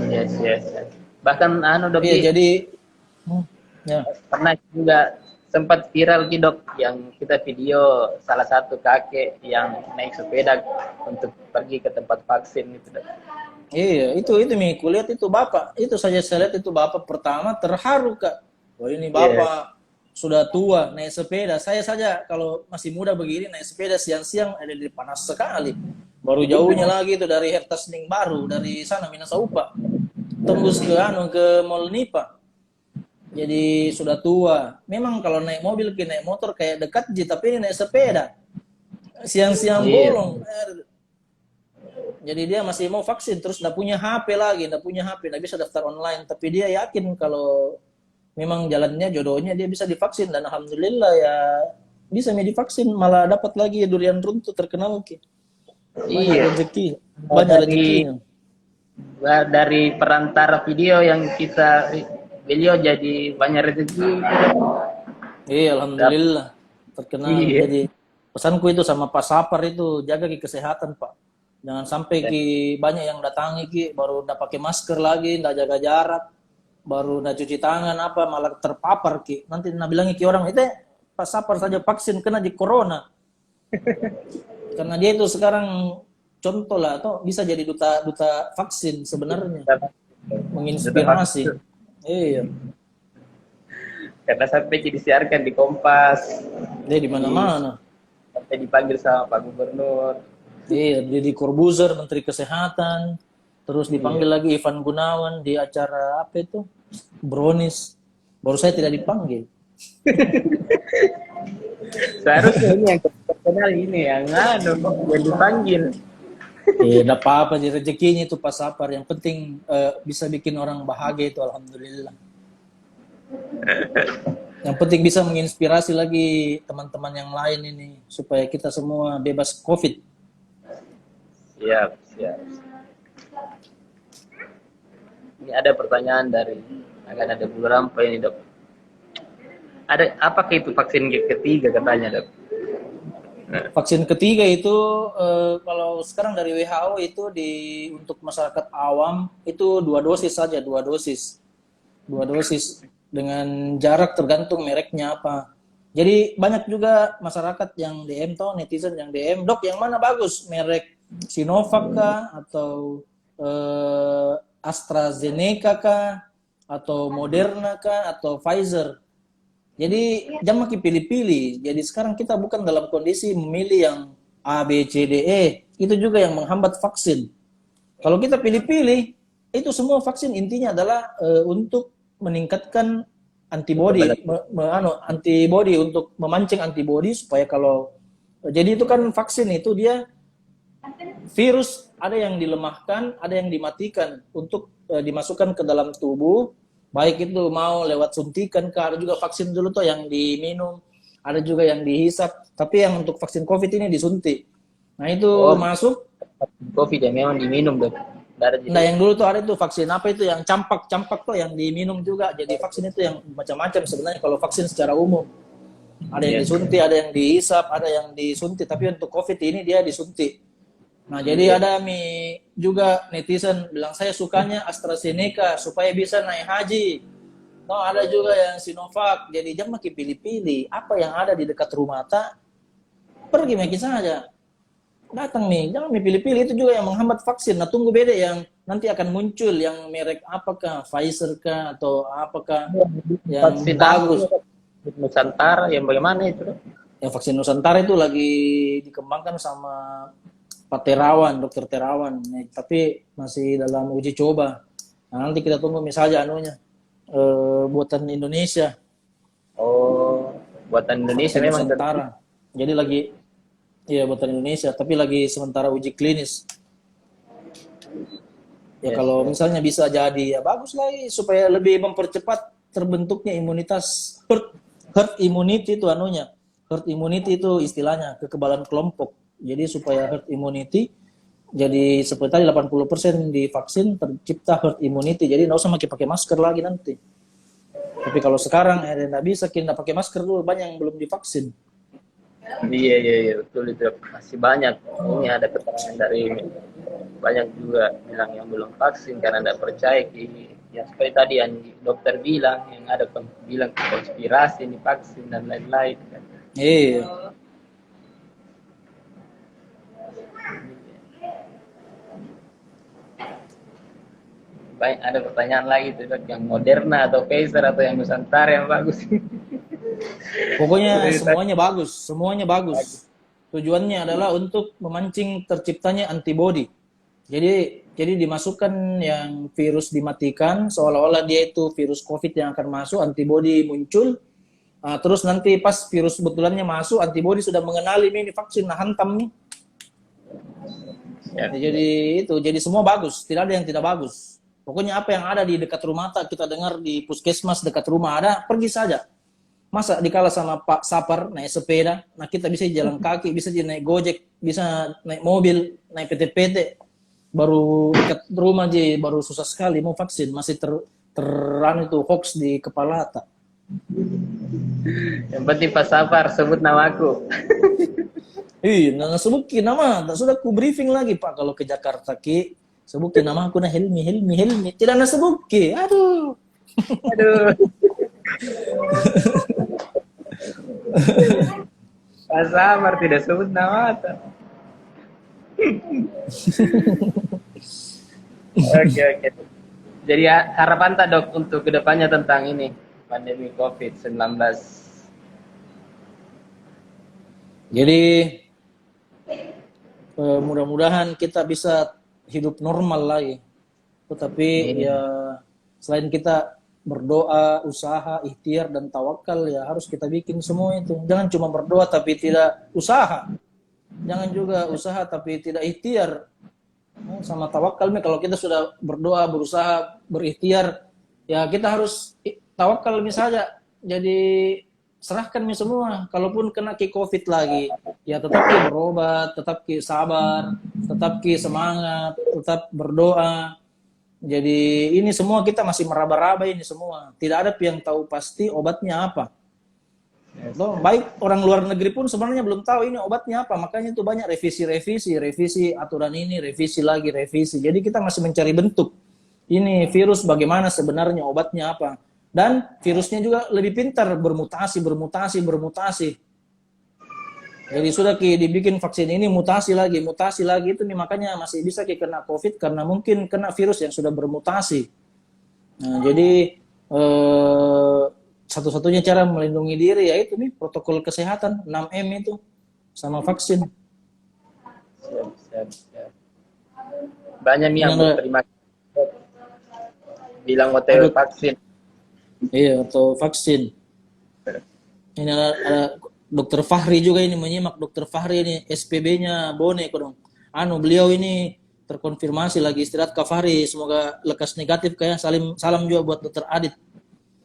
Yes. Bahkan dok, jadi pernah juga sempat viral dok yang kita video salah satu kakek yang naik sepeda untuk pergi ke tempat vaksin itu dok. Iya, itu Mi, kulihat itu bapak, itu saja saya lihat itu bapak pertama terharu Kak. Wah ini bapak sudah tua naik sepeda. Saya saja kalau masih muda begini naik sepeda siang-siang ada di panas sekali. Baru jauhnya lagi itu dari Hertasning Baru, dari sana Minasaupa, tembus ke ke Mall Nipa. Jadi sudah tua. Memang kalau naik mobil, naik motor kayak dekat Ji, tapi ini naik sepeda. Siang-siang bolong. Jadi dia masih mau vaksin, terus nggak punya HP lagi, nggak bisa daftar online. Tapi dia yakin kalau memang jalannya jodohnya dia bisa divaksin, dan alhamdulillah ya bisa divaksin, malah dapat lagi durian runtuh terkenal Ki. Banyak rezeki, banyak rezekinya. Dari perantara video yang beliau jadi banyak rezeki. Iya, alhamdulillah terkenal. Jadi pesanku itu sama Pak Sapar itu, jaga kesehatan Pak. Jangan sampai banyak yang datangi baru udah pakai masker lagi, nggak jaga jarak, baru udah cuci tangan malah terpapar Nanti bilangnya orang itu Pak Sapar saja vaksin kena di corona. Karena dia itu sekarang contoh lah, atau bisa jadi duta vaksin sebenarnya, menginspirasi. Iya. Karena sampai disiarkan di Kompas. Dia di mana-mana. Sampai dipanggil sama Pak Gubernur. Iya, Deddy Corbuzier, Menteri Kesehatan. Terus dipanggil lagi Ivan Gunawan di acara apa itu? Brownies. Baru saya tidak dipanggil. Seharusnya ini yang terkenal ini yang dipanggil. Iya, enggak apa-apa sih, rezekinya itu Pak Sapar. Yang penting bisa bikin orang bahagia itu alhamdulillah. Yang penting bisa menginspirasi lagi teman-teman yang lain ini supaya kita semua bebas COVID. Siap. Ini ada pertanyaan akan ada beberapa ini dok. Apakah itu vaksin ketiga katanya dok? Vaksin ketiga itu kalau sekarang dari WHO itu untuk masyarakat awam itu 2 dosis saja, 2 dosis. 2 dosis dengan jarak tergantung mereknya apa. Jadi banyak juga masyarakat yang DM tuh, netizen yang DM, "Dok, yang mana bagus? Merek Sinovac kah atau AstraZeneca kah atau Moderna kah atau Pfizer?" Jadi jangan makin pilih-pilih. Jadi sekarang kita bukan dalam kondisi memilih yang A, B, C, D, E. Itu juga yang menghambat vaksin. Kalau kita pilih-pilih, itu semua vaksin intinya adalah untuk meningkatkan antibody, antibody untuk memancing antibody supaya kalau jadi itu kan vaksin itu dia virus ada yang dilemahkan, ada yang dimatikan untuk dimasukkan ke dalam tubuh. Baik itu mau lewat suntikan, ada juga vaksin dulu tuh yang diminum, ada juga yang dihisap. Tapi yang untuk vaksin COVID ini disuntik. Nah itu masuk. COVID ya memang diminum dok. Nah yang dulu tuh ada tuh vaksin apa itu yang campak tuh yang diminum juga. Jadi vaksin itu yang macam-macam sebenarnya kalau vaksin secara umum. Ada yang disuntik, ada yang dihisap, ada yang disuntik. Tapi untuk COVID ini dia disuntik. Nah, jadi ada juga netizen bilang saya sukanya AstraZeneca supaya bisa naik haji. No, ada juga yang Sinovac. Jadi jangan makin pilih-pilih. Apa yang ada di dekat rumah pergi makin saja. Datang jangan pilih-pilih. Itu juga yang menghambat vaksin. Nah, tunggu beda yang nanti akan muncul yang merek apakah, Pfizer kah atau apakah yang vaksin bagus. Nusantara yang bagaimana itu? Yang vaksin Nusantara itu lagi dikembangkan sama Pak Terawan, Dokter Terawan, tapi masih dalam uji coba. Nah, nanti kita tunggu misalnya buatan Indonesia. Oh, buatan Indonesia memang sementara. Jadi lagi, iya buatan Indonesia, tapi lagi sementara uji klinis. Ya kalau misalnya bisa jadi ya bagus lagi supaya lebih mempercepat terbentuknya imunitas herd immunity itu herd immunity itu istilahnya kekebalan kelompok. Jadi supaya herd immunity, jadi seperti tadi 80% divaksin tercipta herd immunity. Jadi nggak usah pakai masker lagi nanti. Tapi kalau sekarang nggak bisa kita pakai masker dulu, banyak yang belum divaksin. Iya betul itu masih banyak. Ini ada keterangan dari banyak juga bilang yang belum vaksin karena tidak percaya ya seperti tadi yang dokter bilang yang ada bilang konspirasi ini vaksin dan lain-lain. Iya. Baik, ada pertanyaan lagi tuh dok, yang Moderna atau Pfizer atau yang Nusantara yang bagus? Pokoknya semuanya bagus. Tujuannya adalah untuk memancing terciptanya antibody. Jadi dimasukkan yang virus dimatikan, seolah-olah dia itu virus COVID yang akan masuk, antibody muncul. Terus nanti pas virus betulannya masuk, antibody sudah mengenali ini vaksin, hantam nih. Ya. Jadi semua bagus, tidak ada yang tidak bagus. Pokoknya apa yang ada di dekat rumah kita dengar di puskesmas dekat rumah ada, pergi saja. Masa dikala sama Pak Sapar naik sepeda, nah kita bisa jalan kaki, bisa naik Gojek, bisa naik mobil, naik PT-PT, baru dekat rumah aja, baru susah sekali mau vaksin, masih terang itu hoax di kepala tak. Yang penting Pak Sapar sebut nama aku. Nah sebutin nama, tak sudah ku briefing lagi Pak kalau ke Jakarta sebutin nama aku Helmi, tidak sebutin, aduh. Pak Sapar tidak sebut nama tak. Oke. Jadi harapan tak dok untuk kedepannya tentang ini pandemi COVID-19. Jadi mudah-mudahan kita bisa hidup normal lagi. Tetapi ya selain kita berdoa, usaha, ikhtiar dan tawakal ya harus kita bikin semua itu. Jangan cuma berdoa tapi tidak usaha. Jangan juga usaha tapi tidak ikhtiar. Sama tawakal kalau kita sudah berdoa, berusaha, berikhtiar, ya kita harus tawakal saja. Jadi serahkan semua. Kalaupun kena COVID lagi, ya tetap berobat, tetap sabar, tetap semangat, tetap berdoa. Jadi ini semua kita masih meraba-raba ini semua. Tidak ada yang tahu pasti obatnya apa. Loh, baik orang luar negeri pun sebenarnya belum tahu ini obatnya apa, makanya itu banyak revisi aturan ini, revisi lagi, revisi. Jadi kita masih mencari bentuk. Ini virus bagaimana sebenarnya obatnya apa. Dan virusnya juga lebih pintar bermutasi. Jadi sudah dibikin vaksin ini mutasi lagi itu nih makanya masih bisa kena COVID karena mungkin kena virus yang sudah bermutasi. Nah, jadi satu-satunya cara melindungi diri yaitu nih protokol kesehatan 6M itu sama vaksin. Siap. Banyak nih yang Yang terima bilang hotel vaksin. Iya, atau vaksin. Ini ada Dokter Fahri juga ini menyimak. Dokter Fahri ini SPB-nya Bone dong. Beliau ini terkonfirmasi lagi istirahat Kak Fahri. Semoga lekas negatif kayak salam juga buat Dokter Adit.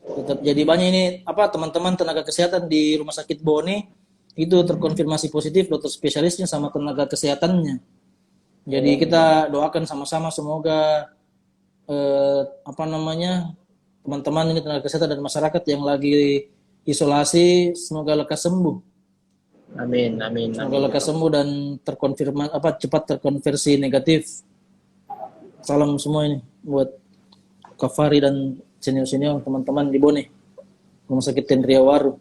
Tetap jadi banyak ini teman-teman tenaga kesehatan di Rumah Sakit Bone itu terkonfirmasi positif dokter spesialisnya sama tenaga kesehatannya. Jadi kita doakan sama-sama semoga teman-teman ini tenaga kesehatan dan masyarakat yang lagi isolasi semoga lekas sembuh. Amin. Semoga lekas sembuh dan cepat terkonversi negatif. Salam semua ini buat Kak Fahri dan senior teman-teman di Bone. Rumah Sakit Tendriawaru.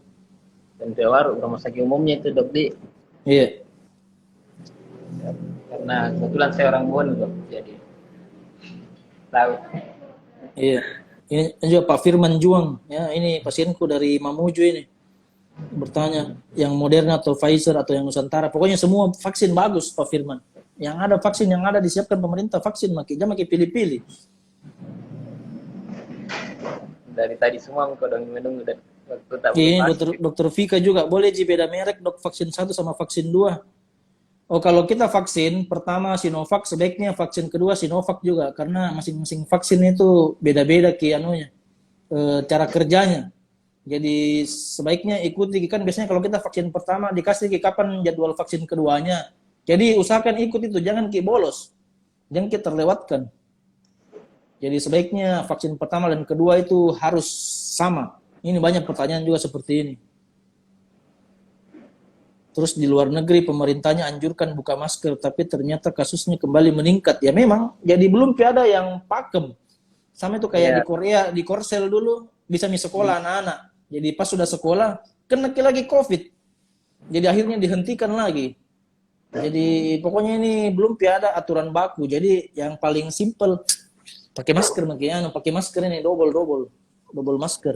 Rumah sakit umumnya itu Dok Di. Iya. Karena kebetulan saya orang Bone Dok, jadi tahu. Iya. Ini juga Pak Firman Juang, ya ini pasienku dari Mamuju ini bertanya yang Moderna atau Pfizer atau yang Nusantara, pokoknya semua vaksin bagus Pak Firman. Yang ada vaksin yang ada disiapkan pemerintah vaksin jangan pilih-pilih. Dari tadi semua kau menunggu dan waktu tak. Ini dokter Vika juga boleh beda merek dok vaksin 1 sama vaksin 2. Oh kalau kita vaksin pertama Sinovac sebaiknya vaksin kedua Sinovac juga karena masing-masing vaksin itu beda-beda cara kerjanya. Jadi sebaiknya ikuti kan biasanya kalau kita vaksin pertama dikasih kapan jadwal vaksin keduanya. Jadi usahakan ikut itu jangan bolos. Jangan terlewatkan. Jadi sebaiknya vaksin pertama dan kedua itu harus sama. Ini banyak pertanyaan juga seperti ini. Terus di luar negeri pemerintahnya anjurkan buka masker, tapi ternyata kasusnya kembali meningkat. Ya memang, jadi belum ada yang pakem. Sama itu kayak di Korea, di Korsel dulu bisa sekolah anak-anak. Jadi pas sudah sekolah, kena lagi COVID. Jadi akhirnya dihentikan lagi. Jadi pokoknya ini belum ada aturan baku. Jadi yang paling simple pakai masker pakai masker ini double masker.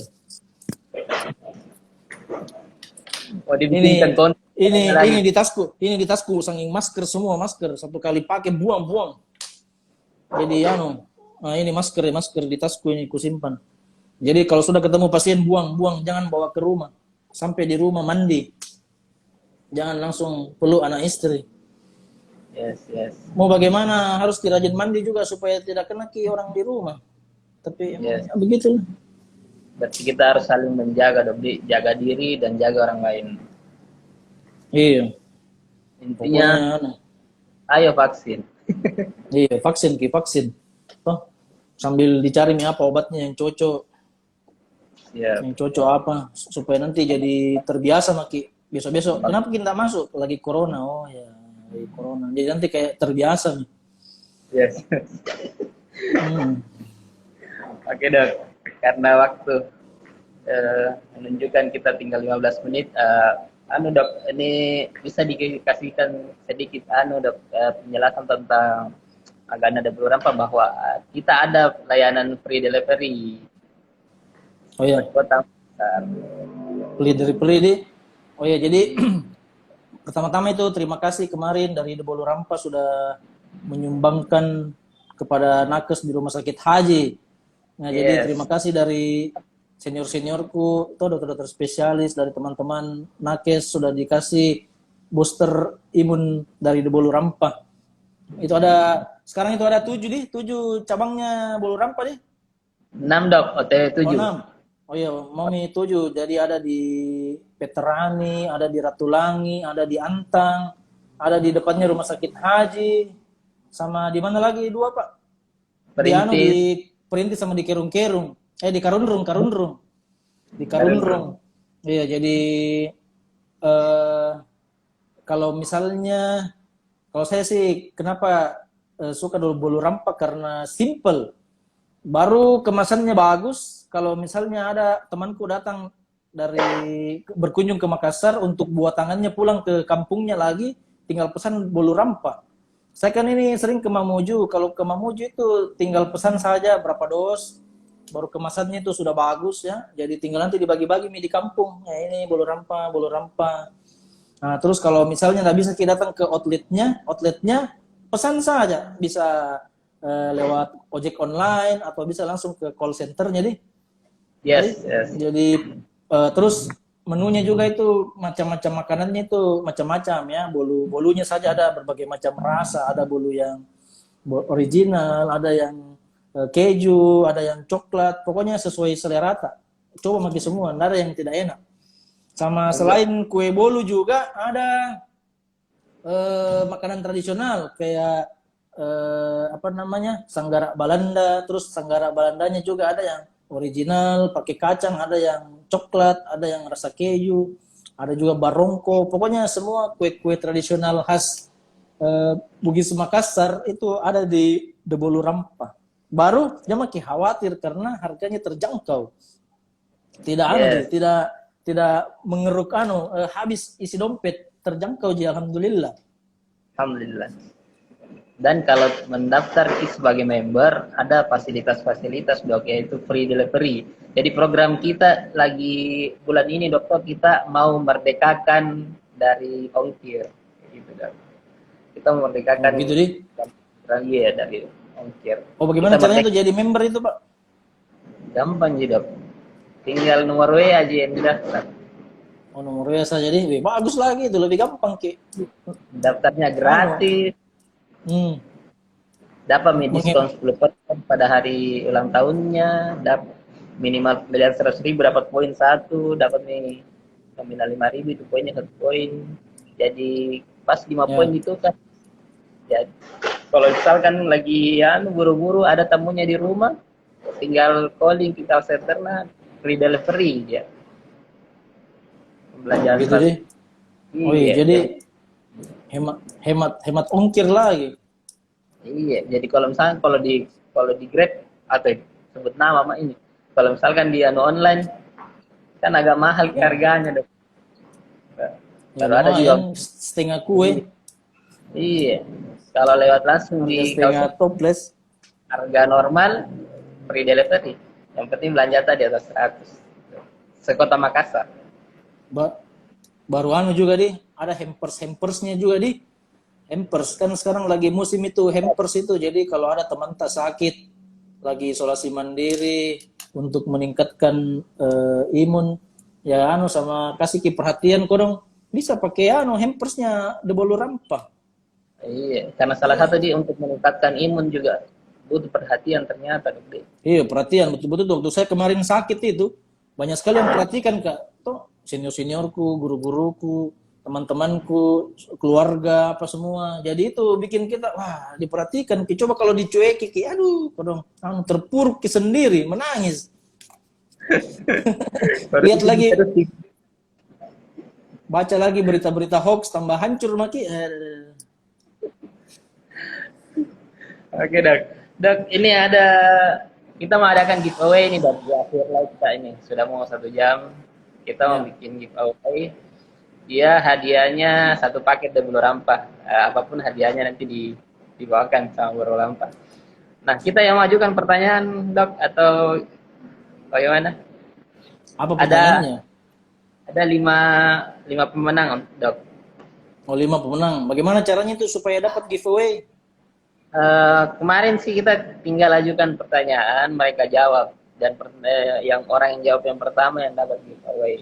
Ini di tasku saking masker semua satu kali pakai buang. Jadi ini masker di tasku ini kusimpan. Jadi kalau sudah ketemu pasien buang, jangan bawa ke rumah. Sampai di rumah mandi. Jangan langsung peluk anak istri. Yes. Mau bagaimana harus dirajin mandi juga supaya tidak kena orang di rumah. Tapi begitu. Berarti kita harus saling menjaga, jaga diri dan jaga orang lain. Iya. Intinya, ayo vaksin. Iya, vaksin. Sambil dicari apa obatnya yang cocok. Yang cocok apa supaya nanti jadi terbiasa besok-besok. Kenapa kita masuk lagi corona? Oh ya, lagi corona. Jadi nanti kayak terbiasa nih. Yes. Oke Dok, karena waktu menunjukkan kita tinggal 15 menit. Dok, ini bisa dikasihkan sedikit Dok, penjelasan tentang Agana de Bulurampa bahwa kita ada layanan free delivery. Oh ya. Kota Free. Oh ya, jadi pertama-tama itu terima kasih kemarin dari de Bulurampa sudah menyumbangkan kepada nakes di Rumah Sakit Haji. Nah, jadi terima kasih dari seniorku, itu dokter-dokter spesialis dari teman-teman nakes sudah dikasih booster imun dari de Bulurampa. Sekarang itu ada 7 cabangnya Bulurampa 6 Dok, OTW 7. 6. Oh iya, Mami 7. Jadi ada di Veterani, ada di Ratulangi, ada di Antang, ada di depannya Rumah Sakit Haji, sama di mana lagi 2 Pak? Di Perintis sama di Kerung-Kerung. Di Karundrung. Di Karundrung. Iya, jadi eh, kalau misalnya, kalau saya sih kenapa suka dulu bolu rampak karena simple. Baru kemasannya bagus. Kalau misalnya ada temanku datang dari berkunjung ke Makassar untuk buat tangannya pulang ke kampungnya lagi, tinggal pesan bolu rampak. Saya kan ini sering ke Mamuju. Kalau ke Mamuju itu tinggal pesan saja berapa dos, baru kemasannya itu sudah bagus ya. Jadi tinggal nanti dibagi-bagi mie di kampung. Ya ini bolu rampak, bolu rampak. Nah, terus kalau misalnya nggak bisa kita datang ke outletnya pesan saja, bisa lewat ojek online atau bisa langsung ke call center. Yes, yes. Terus menunya juga itu macam-macam makanannya itu macam-macam ya. Bolunya saja ada berbagai macam rasa, ada bolu yang original, ada yang keju, ada yang coklat, pokoknya sesuai selera tak. Coba makan semua, nggak ada yang tidak enak. Sama selain kue bolu juga ada makanan tradisional kayak apa namanya, sanggara Balanda. Terus sanggara Balandanya juga ada yang original pakai kacang, ada yang coklat, ada yang rasa keju, ada juga barongko. Pokoknya semua kue-kue tradisional khas Bugis Makassar itu ada di The Bolu Rampa. Baru dia makin khawatir karena harganya terjangkau. Yes. Tidak mengeruk habis isi dompet, terjangkau ji, alhamdulillah. Alhamdulillah. Dan kalau mendaftar sebagai member, ada fasilitas-fasilitas dok, yaitu free delivery. Jadi program kita lagi bulan ini dokter, kita mau merdekakan dari ongkir, gitu dok. Kita memerdekakan Gitu di. ya dari ongkir. Oh, bagaimana Kita caranya tuh jadi member itu, Pak? gampang sih dok. Tinggal nomor WA aja yang didaftar. Oh, nomor WA saja jadi. Bagus lagi itu, lebih gampang, Ki. Daftarnya gratis. Dapat diskon 10% pada hari ulang tahunnya, dapat minimal bayar 100.000 dapat poin 1, dapat nih nominal 5.000 itu poinnya 1 poin. Jadi pas 5 poin itu kan. Jadi kalau misalkan lagi buru-buru ada tamunya di rumah, tinggal calling ke call center, nah free delivery ya. Pembelajaran gitu deh. Oh iya, jadi hemat ongkir lagi. Iya, jadi kalau misalkan kalau di Grab atau sebut nama mah ini, kalau misalkan dia online kan agak mahal harganya dok. Kalau ada juga yang setengah kue. Iya, kalau lewat langsung di setengah toples. Harga normal free delivery. Yang penting belanja tadi atas 100. Sekota Makassar. Baru juga ada hampersnya juga hampers kan sekarang lagi musim itu hampers itu. Jadi kalau ada teman tak sakit lagi isolasi mandiri untuk meningkatkan imun ya sama kasih perhatian kodong bisa pakai hampersnya The Bolu Rampa. Iya, karena salah satu untuk meningkatkan imun juga butuh perhatian ternyata dok. Iya, perhatian betul-betul waktu saya kemarin sakit itu banyak sekali yang perhatikan Kak. Tuh senior-seniorku, guru-guruku, teman-temanku, keluarga apa semua. Jadi itu bikin kita wah diperhatikan. Coba kalau dicueki, aduh, kodong terpuruk sendiri, menangis. Lihat lagi, baca lagi berita-berita hoax, tambah hancur maki. Oke dok, ini kita mengadakan giveaway ini dok di akhir live kita ini sudah mau 1 jam. Kita mau bikin giveaway. Dia hadiahnya 1 paket The Bolu Rampa. Apapun hadiahnya nanti dibawakan sama Bolu Rampa. Nah, kita yang majukan pertanyaan, Dok, atau bagaimana? Apa pertanyaannya? Ada 5 pemenang, Dok. Oh, 5 pemenang. Bagaimana caranya itu supaya dapat giveaway? Kemarin sih kita tinggal ajukan pertanyaan, mereka jawab. Dan yang orang yang jawab yang pertama yang dapat giveaway.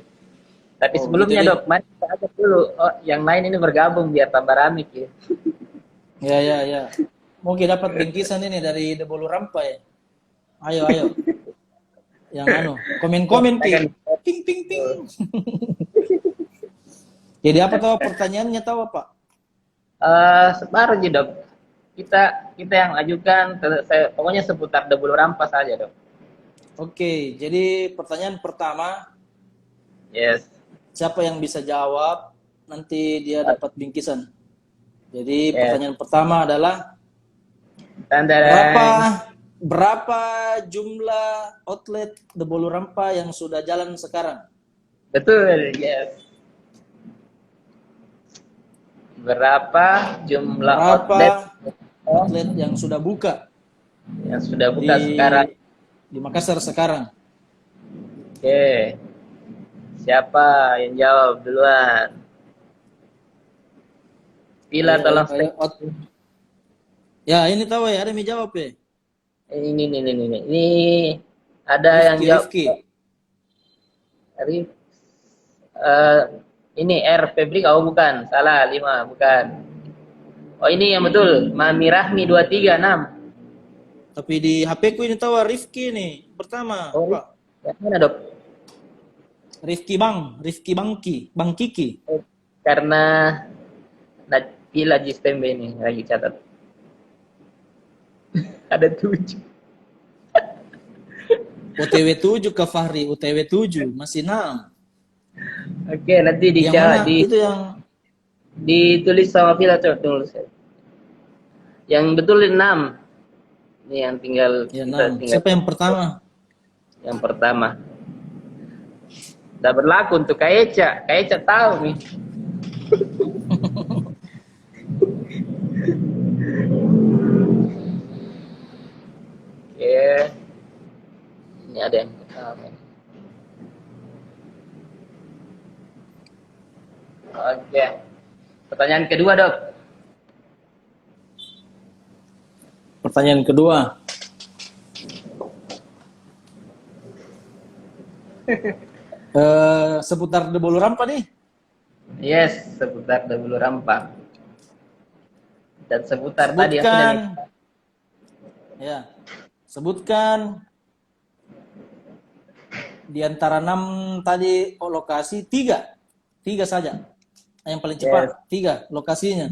Tapi sebelumnya gitu, Dok, mari kita ajak dulu yang lain ini bergabung biar tambah rame ya. Ya. Mungkin dapat bingkisan ini dari The Bolu Rampa ya. Ayo. Yang komen Ki. Ping. Jadi apa tahu pertanyaannya tahu apa? Sebar aja Dok. Kita yang ajukan pokoknya seputar The Bolu Rampa saja Dok. Oke, jadi pertanyaan pertama Yes. Siapa yang bisa jawab, nanti dia dapat bingkisan. Jadi Yes. pertanyaan pertama adalah Tandarang. berapa jumlah outlet The Bolu Rampa yang sudah jalan sekarang? Betul, yes. Berapa jumlah outlet yang sudah buka yang sudah buka sekarang? Di Makassar sekarang? Oke. Siapa yang jawab duluan? Pila tolong stay. Ya, ini tahu ya, ada yang jawab ya. Ini ada yang jawab. Rifki. Ini R Febri, oh bukan, salah 5, bukan. Oh ini yang betul, Mami Rahmi 236. Tapi di HP ku ini tahu Rifki nih, pertama. Oh, Pak. yang mana dok? Rifki Bang Kiki. Karena pila Jistembe ini lagi catat. Ada 7. OTW 7 ke Fahri, OTW 7 masih 6. Oke, nanti dijawab itu yang ditulis sama pila tulis. Yang betul 6. Ini yang tinggal, ya, siapa yang pertama? Yang pertama. Udah berlaku untuk Kaeca. Kaeca tahu nih. Oke. Ini ada yang pertama. Oke. Pertanyaan kedua, Dok. Pertanyaan kedua. Seputar The Bolu Rampa nih? Yes, seputar The Bolu Rampa. Dan seputar tadi yang sudah ya. Sebutkan di antara 6 tadi lokasi 3 saja. Yang paling cepat, yes. 3 lokasinya.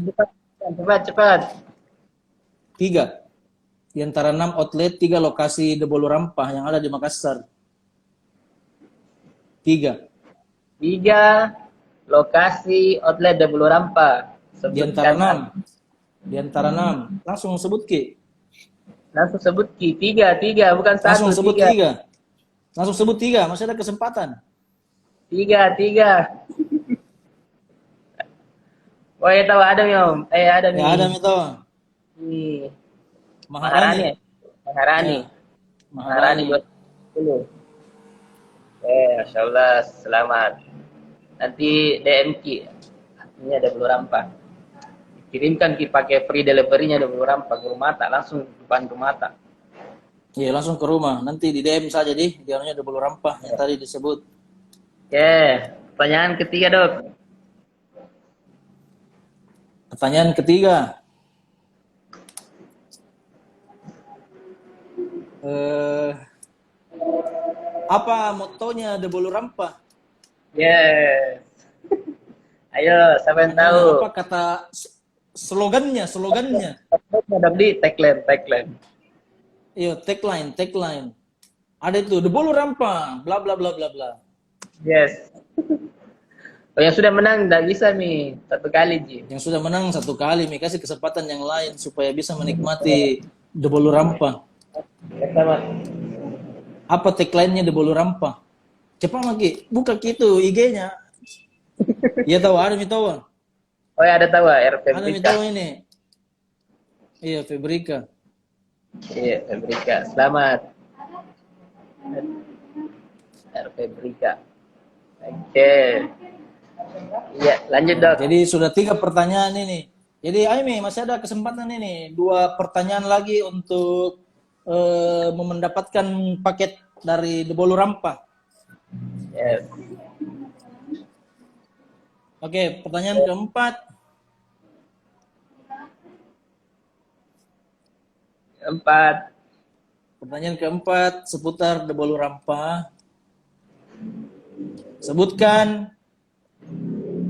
Cepat. 3. Di antara 6 outlet, 3 lokasi The Bolu Rampa yang ada di Makassar. 3 lokasi outlet The Bolu Rampa. Di antara 6. Langsung sebut Ki. Langsung sebut Ki. 3, bukan 1. Langsung sebut 3. Langsung sebut 3, masih ada kesempatan. 3. Oh ya tahu Adam ya Om. Adam nih. Ya Adam itu. Maharani. Maharani 20. Masya Allah, selamat. Nanti DM Ki. Ini ada Bolu Rampa. Kirimkan Ki pakai free delivery-nya ada Bolu Rampa ke rumah tak, langsung depan rumah tak. Iya, langsung ke rumah. Nanti di DM saja di namanya ada Bolu Rampa yang tadi disebut. Oke, pertanyaan ketiga, Dok. Pertanyaan ketiga. Apa motonya The Bolu Rampa? Yes. Ayo, siapa yang tahu? Apa kata slogannya? Ada di tagline. Iya, tagline. Ada itu The Bolu Rampa, bla bla bla bla bla. Yes. Oh, yang sudah menang tidak bisa nih 1 kali Ji. Yang sudah menang 1 kali, Mi kasih kesempatan yang lain supaya bisa menikmati The Bolu Rampa. Sama. Apa tagline-nya The Bolu Rampa? Cepat lagi, buka gitu IG-nya. Iya tahu, ada mi tahu. Oh ya ada tahu R Febrika. Ada mi tahu ini. Iya Febrika. Iya Febrika, selamat. R Febrika. Oke. Iya lanjut Dok. Jadi sudah 3 pertanyaan ini. Jadi Aimi masih ada kesempatan ini 2 pertanyaan lagi untuk mendapatkan paket dari The Bolu Rampa. Yes. Oke, pertanyaan keempat. Pertanyaan keempat seputar The Bolu Rampa. Sebutkan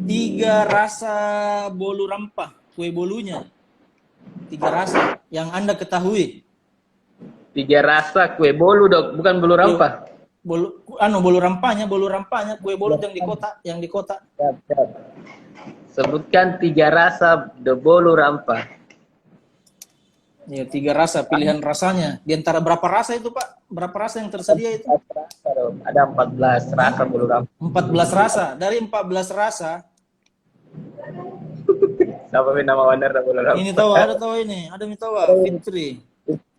3 rasa bolu rampa, kue bolunya. 3 rasa yang Anda ketahui. 3 rasa kue bolu Dok, bukan bolu rampa. bolu rampanya, kue bolu yang di kota. Siap, siap. Sebutkan 3 rasa de bolu rampa. Ya, 3 rasa, pilihan rasanya. Di antara berapa rasa itu, Pak? Berapa rasa yang tersedia itu? Ada 14 rasa bolu rampa. 14 rasa. Dari 14 rasa, Siapa nama owner de bolu rampa? ini tahu ini. Ada yang tahu, Fitri.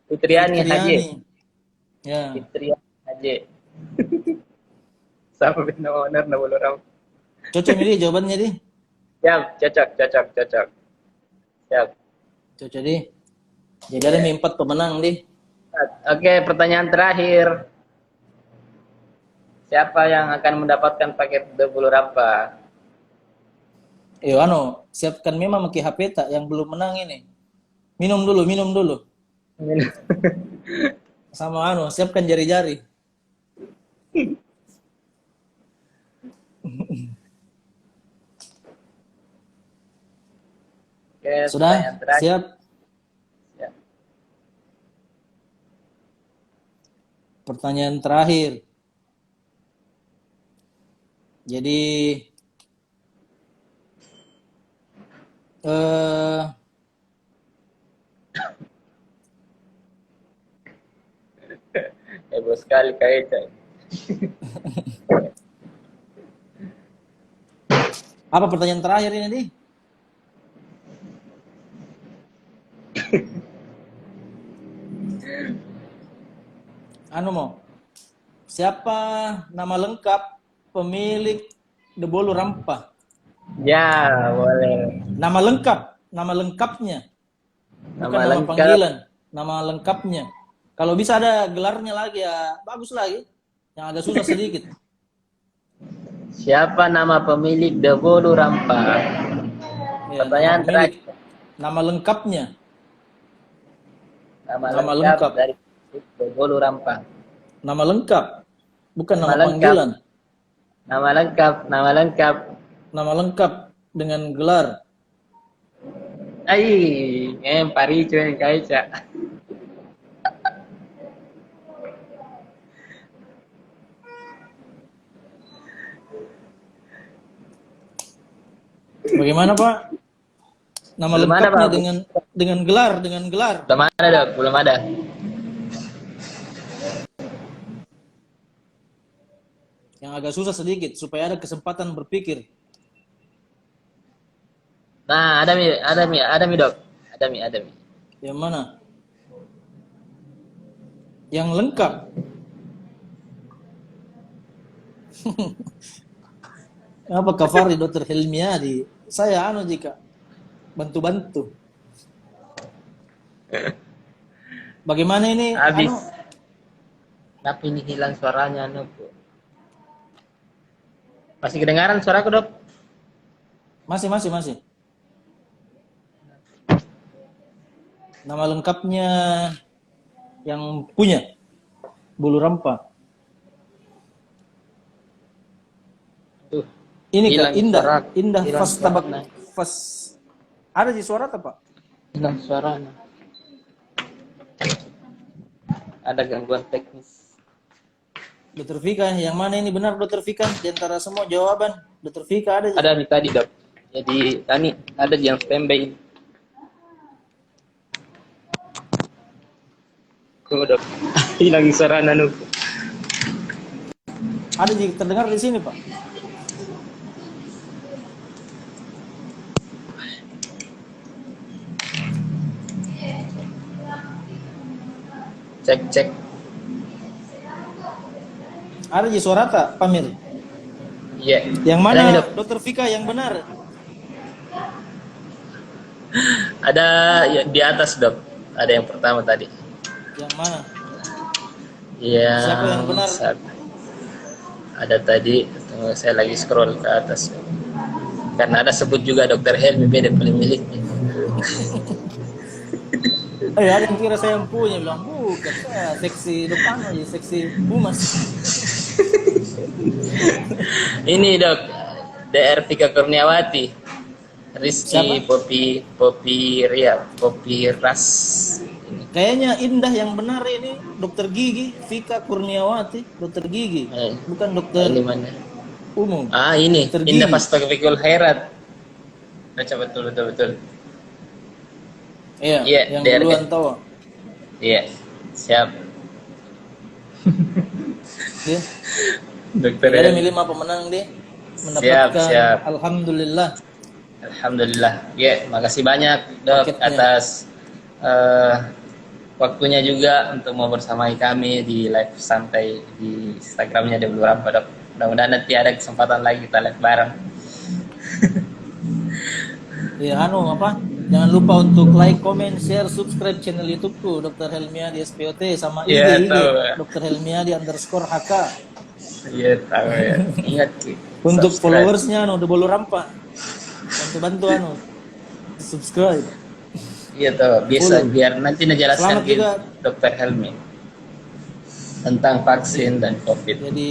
Fitriani Haji. Ya. Fitriani Haji. Siapa nama owner de bolu rampa? Cocok ini jawabannya, Di. Siap, cocok. Siap. Cocok, Di. Jadi ada 4 pemenang, Di. Oke, pertanyaan terakhir. Siapa yang akan mendapatkan paket de bolu rampa? Siapkan memang pakai HP tak yang belum menang ini. Minum dulu. Sama siapkan jari-jari. Oke, Sudah? pertanyaan terakhir. Siap? Siap. Pertanyaan terakhir. Jadi Heboh sekali kaitan. apa pertanyaan terakhir ini, Di? Siapa nama lengkap pemilik de bolu rampa? Ya, boleh. Nama lengkapnya. Bukan Nama nama lengkap. panggilan, nama lengkapnya. Kalau bisa ada gelarnya lagi ya bagus lagi. Yang agak susah sedikit. Siapa nama pemilik de bolu rampa? Ya, Pertanyaan terakhir. Nama lengkapnya. Nama lengkap dari de bolu rampa. Nama lengkap, bukan nama lengkap. panggilan. Nama lengkap. Nama lengkap dengan gelar. Paricu yang kaica. Bagaimana, Pak? Nama Belum ada, lengkapnya Pak. dengan gelar. Belum ada, Dok. Belum ada. Yang agak susah sedikit supaya ada kesempatan berpikir. Nah, ada mi, Dok. Ada mi. Yang mana? Yang lengkap. Apa kafar di Dr. Helmiadi? Saya jika bantu-bantu. Bagaimana ini? Habis. Tapi ini hilang suaranya, Bu. Masih kedengaran suaraku, Dok? Masih. Nama lengkapnya yang punya bulu rampa. Tuh. Ini Hilang suara. Indah Hilang Fas Tabak suaranya. Fas. Ada di suara apa, Pak? Hilang suaranya. Ada gangguan teknis. Dr. Vika, yang mana ini benar Dr. Vika? Di antara semua jawaban, Dr. Vika ada? Ada nih tadi, Dok. Jadi tani ada yang standby. Tuh, Dok. Hilang suara nanu. Ada terdengar di sini, Pak. Cek. Ada di suara tak, Pamir? Iya. Yang Ada mana, nih, Dok. Dr. Vika, yang benar? Ada ya, di atas, Dok. Ada yang pertama tadi. Yang mana? Iya. Siapa yang benar? Ada tadi. Tunggu, saya lagi scroll ke atas. Karena ada sebut juga Dr. Helmi beda pemiliknya. Ada yang kira saya yang punya, bilang bukan, saya seksi depan aja, seksi humas. Ini, Dok, DR Vika Kurniawati. Rizky, Popi Ria, Popi Ras. Kayaknya Indah yang benar ini dokter gigi, Vika Kurniawati, dokter gigi, bukan dokter Ini mana? umum. Ini Dokter Indah gigi. Fastafikul Khairat. Baca betul. Iya, Iya, yang DRK. duluan tahu. Iya, siap. Dia. Dokter Jadi Helmi. milih apa pemenang dia? Mendapatkan Siap. alhamdulillah. Alhamdulillah. Ya, makasih banyak Dok Paketnya. atas waktunya juga untuk mau bersamai kami di live santai di Instagramnya Deblu Rampa Dok. Mudah-mudahan nanti ada kesempatan lagi kita live bareng. Ya, jangan lupa untuk like, comment, share, subscribe channel YouTubeku Dr. Helmiadi SPOT sama IG Iya, tahu. Dr. Helmiadi _HK. Iya, tahu ya. Ingat Ki. Untuk Subscribe. followersnya Deblu Rampa. Bantu subscribe. Iya tuh, biasa Follow. biar nanti Selamat ngejelaskan juga. Dokter Helmi tentang vaksin dan COVID. Jadi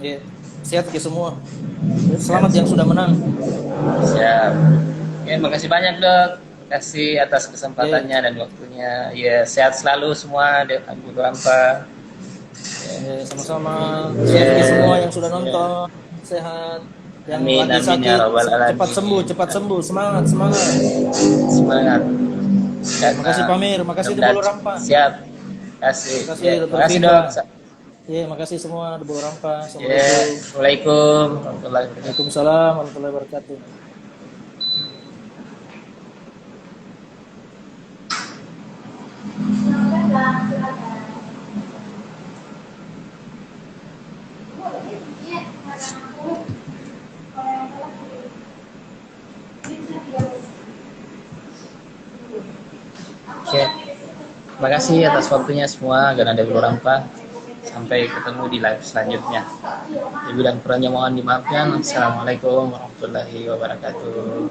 ya, sehat ke semua. Selamat yang sudah menang. Siap. Oke, makasih banyak Dok. Kasih atas kesempatannya dan waktunya. Ya, sehat selalu semua Deblu Rampa. Ya, sama-sama. Sehat ke semua yang sudah nonton. Sehat. Yang Amin, lagi amin, sakit, ya Rabbal alamin. cepat sembuh. Semangat. Semangat. Makasih Pamir, makasih Deblu Rampa. Siap. Kasih. Makasih, Ya, Dr. makasih Vika. Dok. Ya, makasih semua Deblu Rampa. Ya, Assalamualaikum warahmatullahi wabarakatuh. Waalaikumsalam warahmatullahi wabarakatuh. Oke. Terima kasih atas waktunya semua karena ada Deblu Rampa. Sampai ketemu di live selanjutnya. Lebih dan kurangnya mohon dimaafkan. Assalamualaikum warahmatullahi wabarakatuh.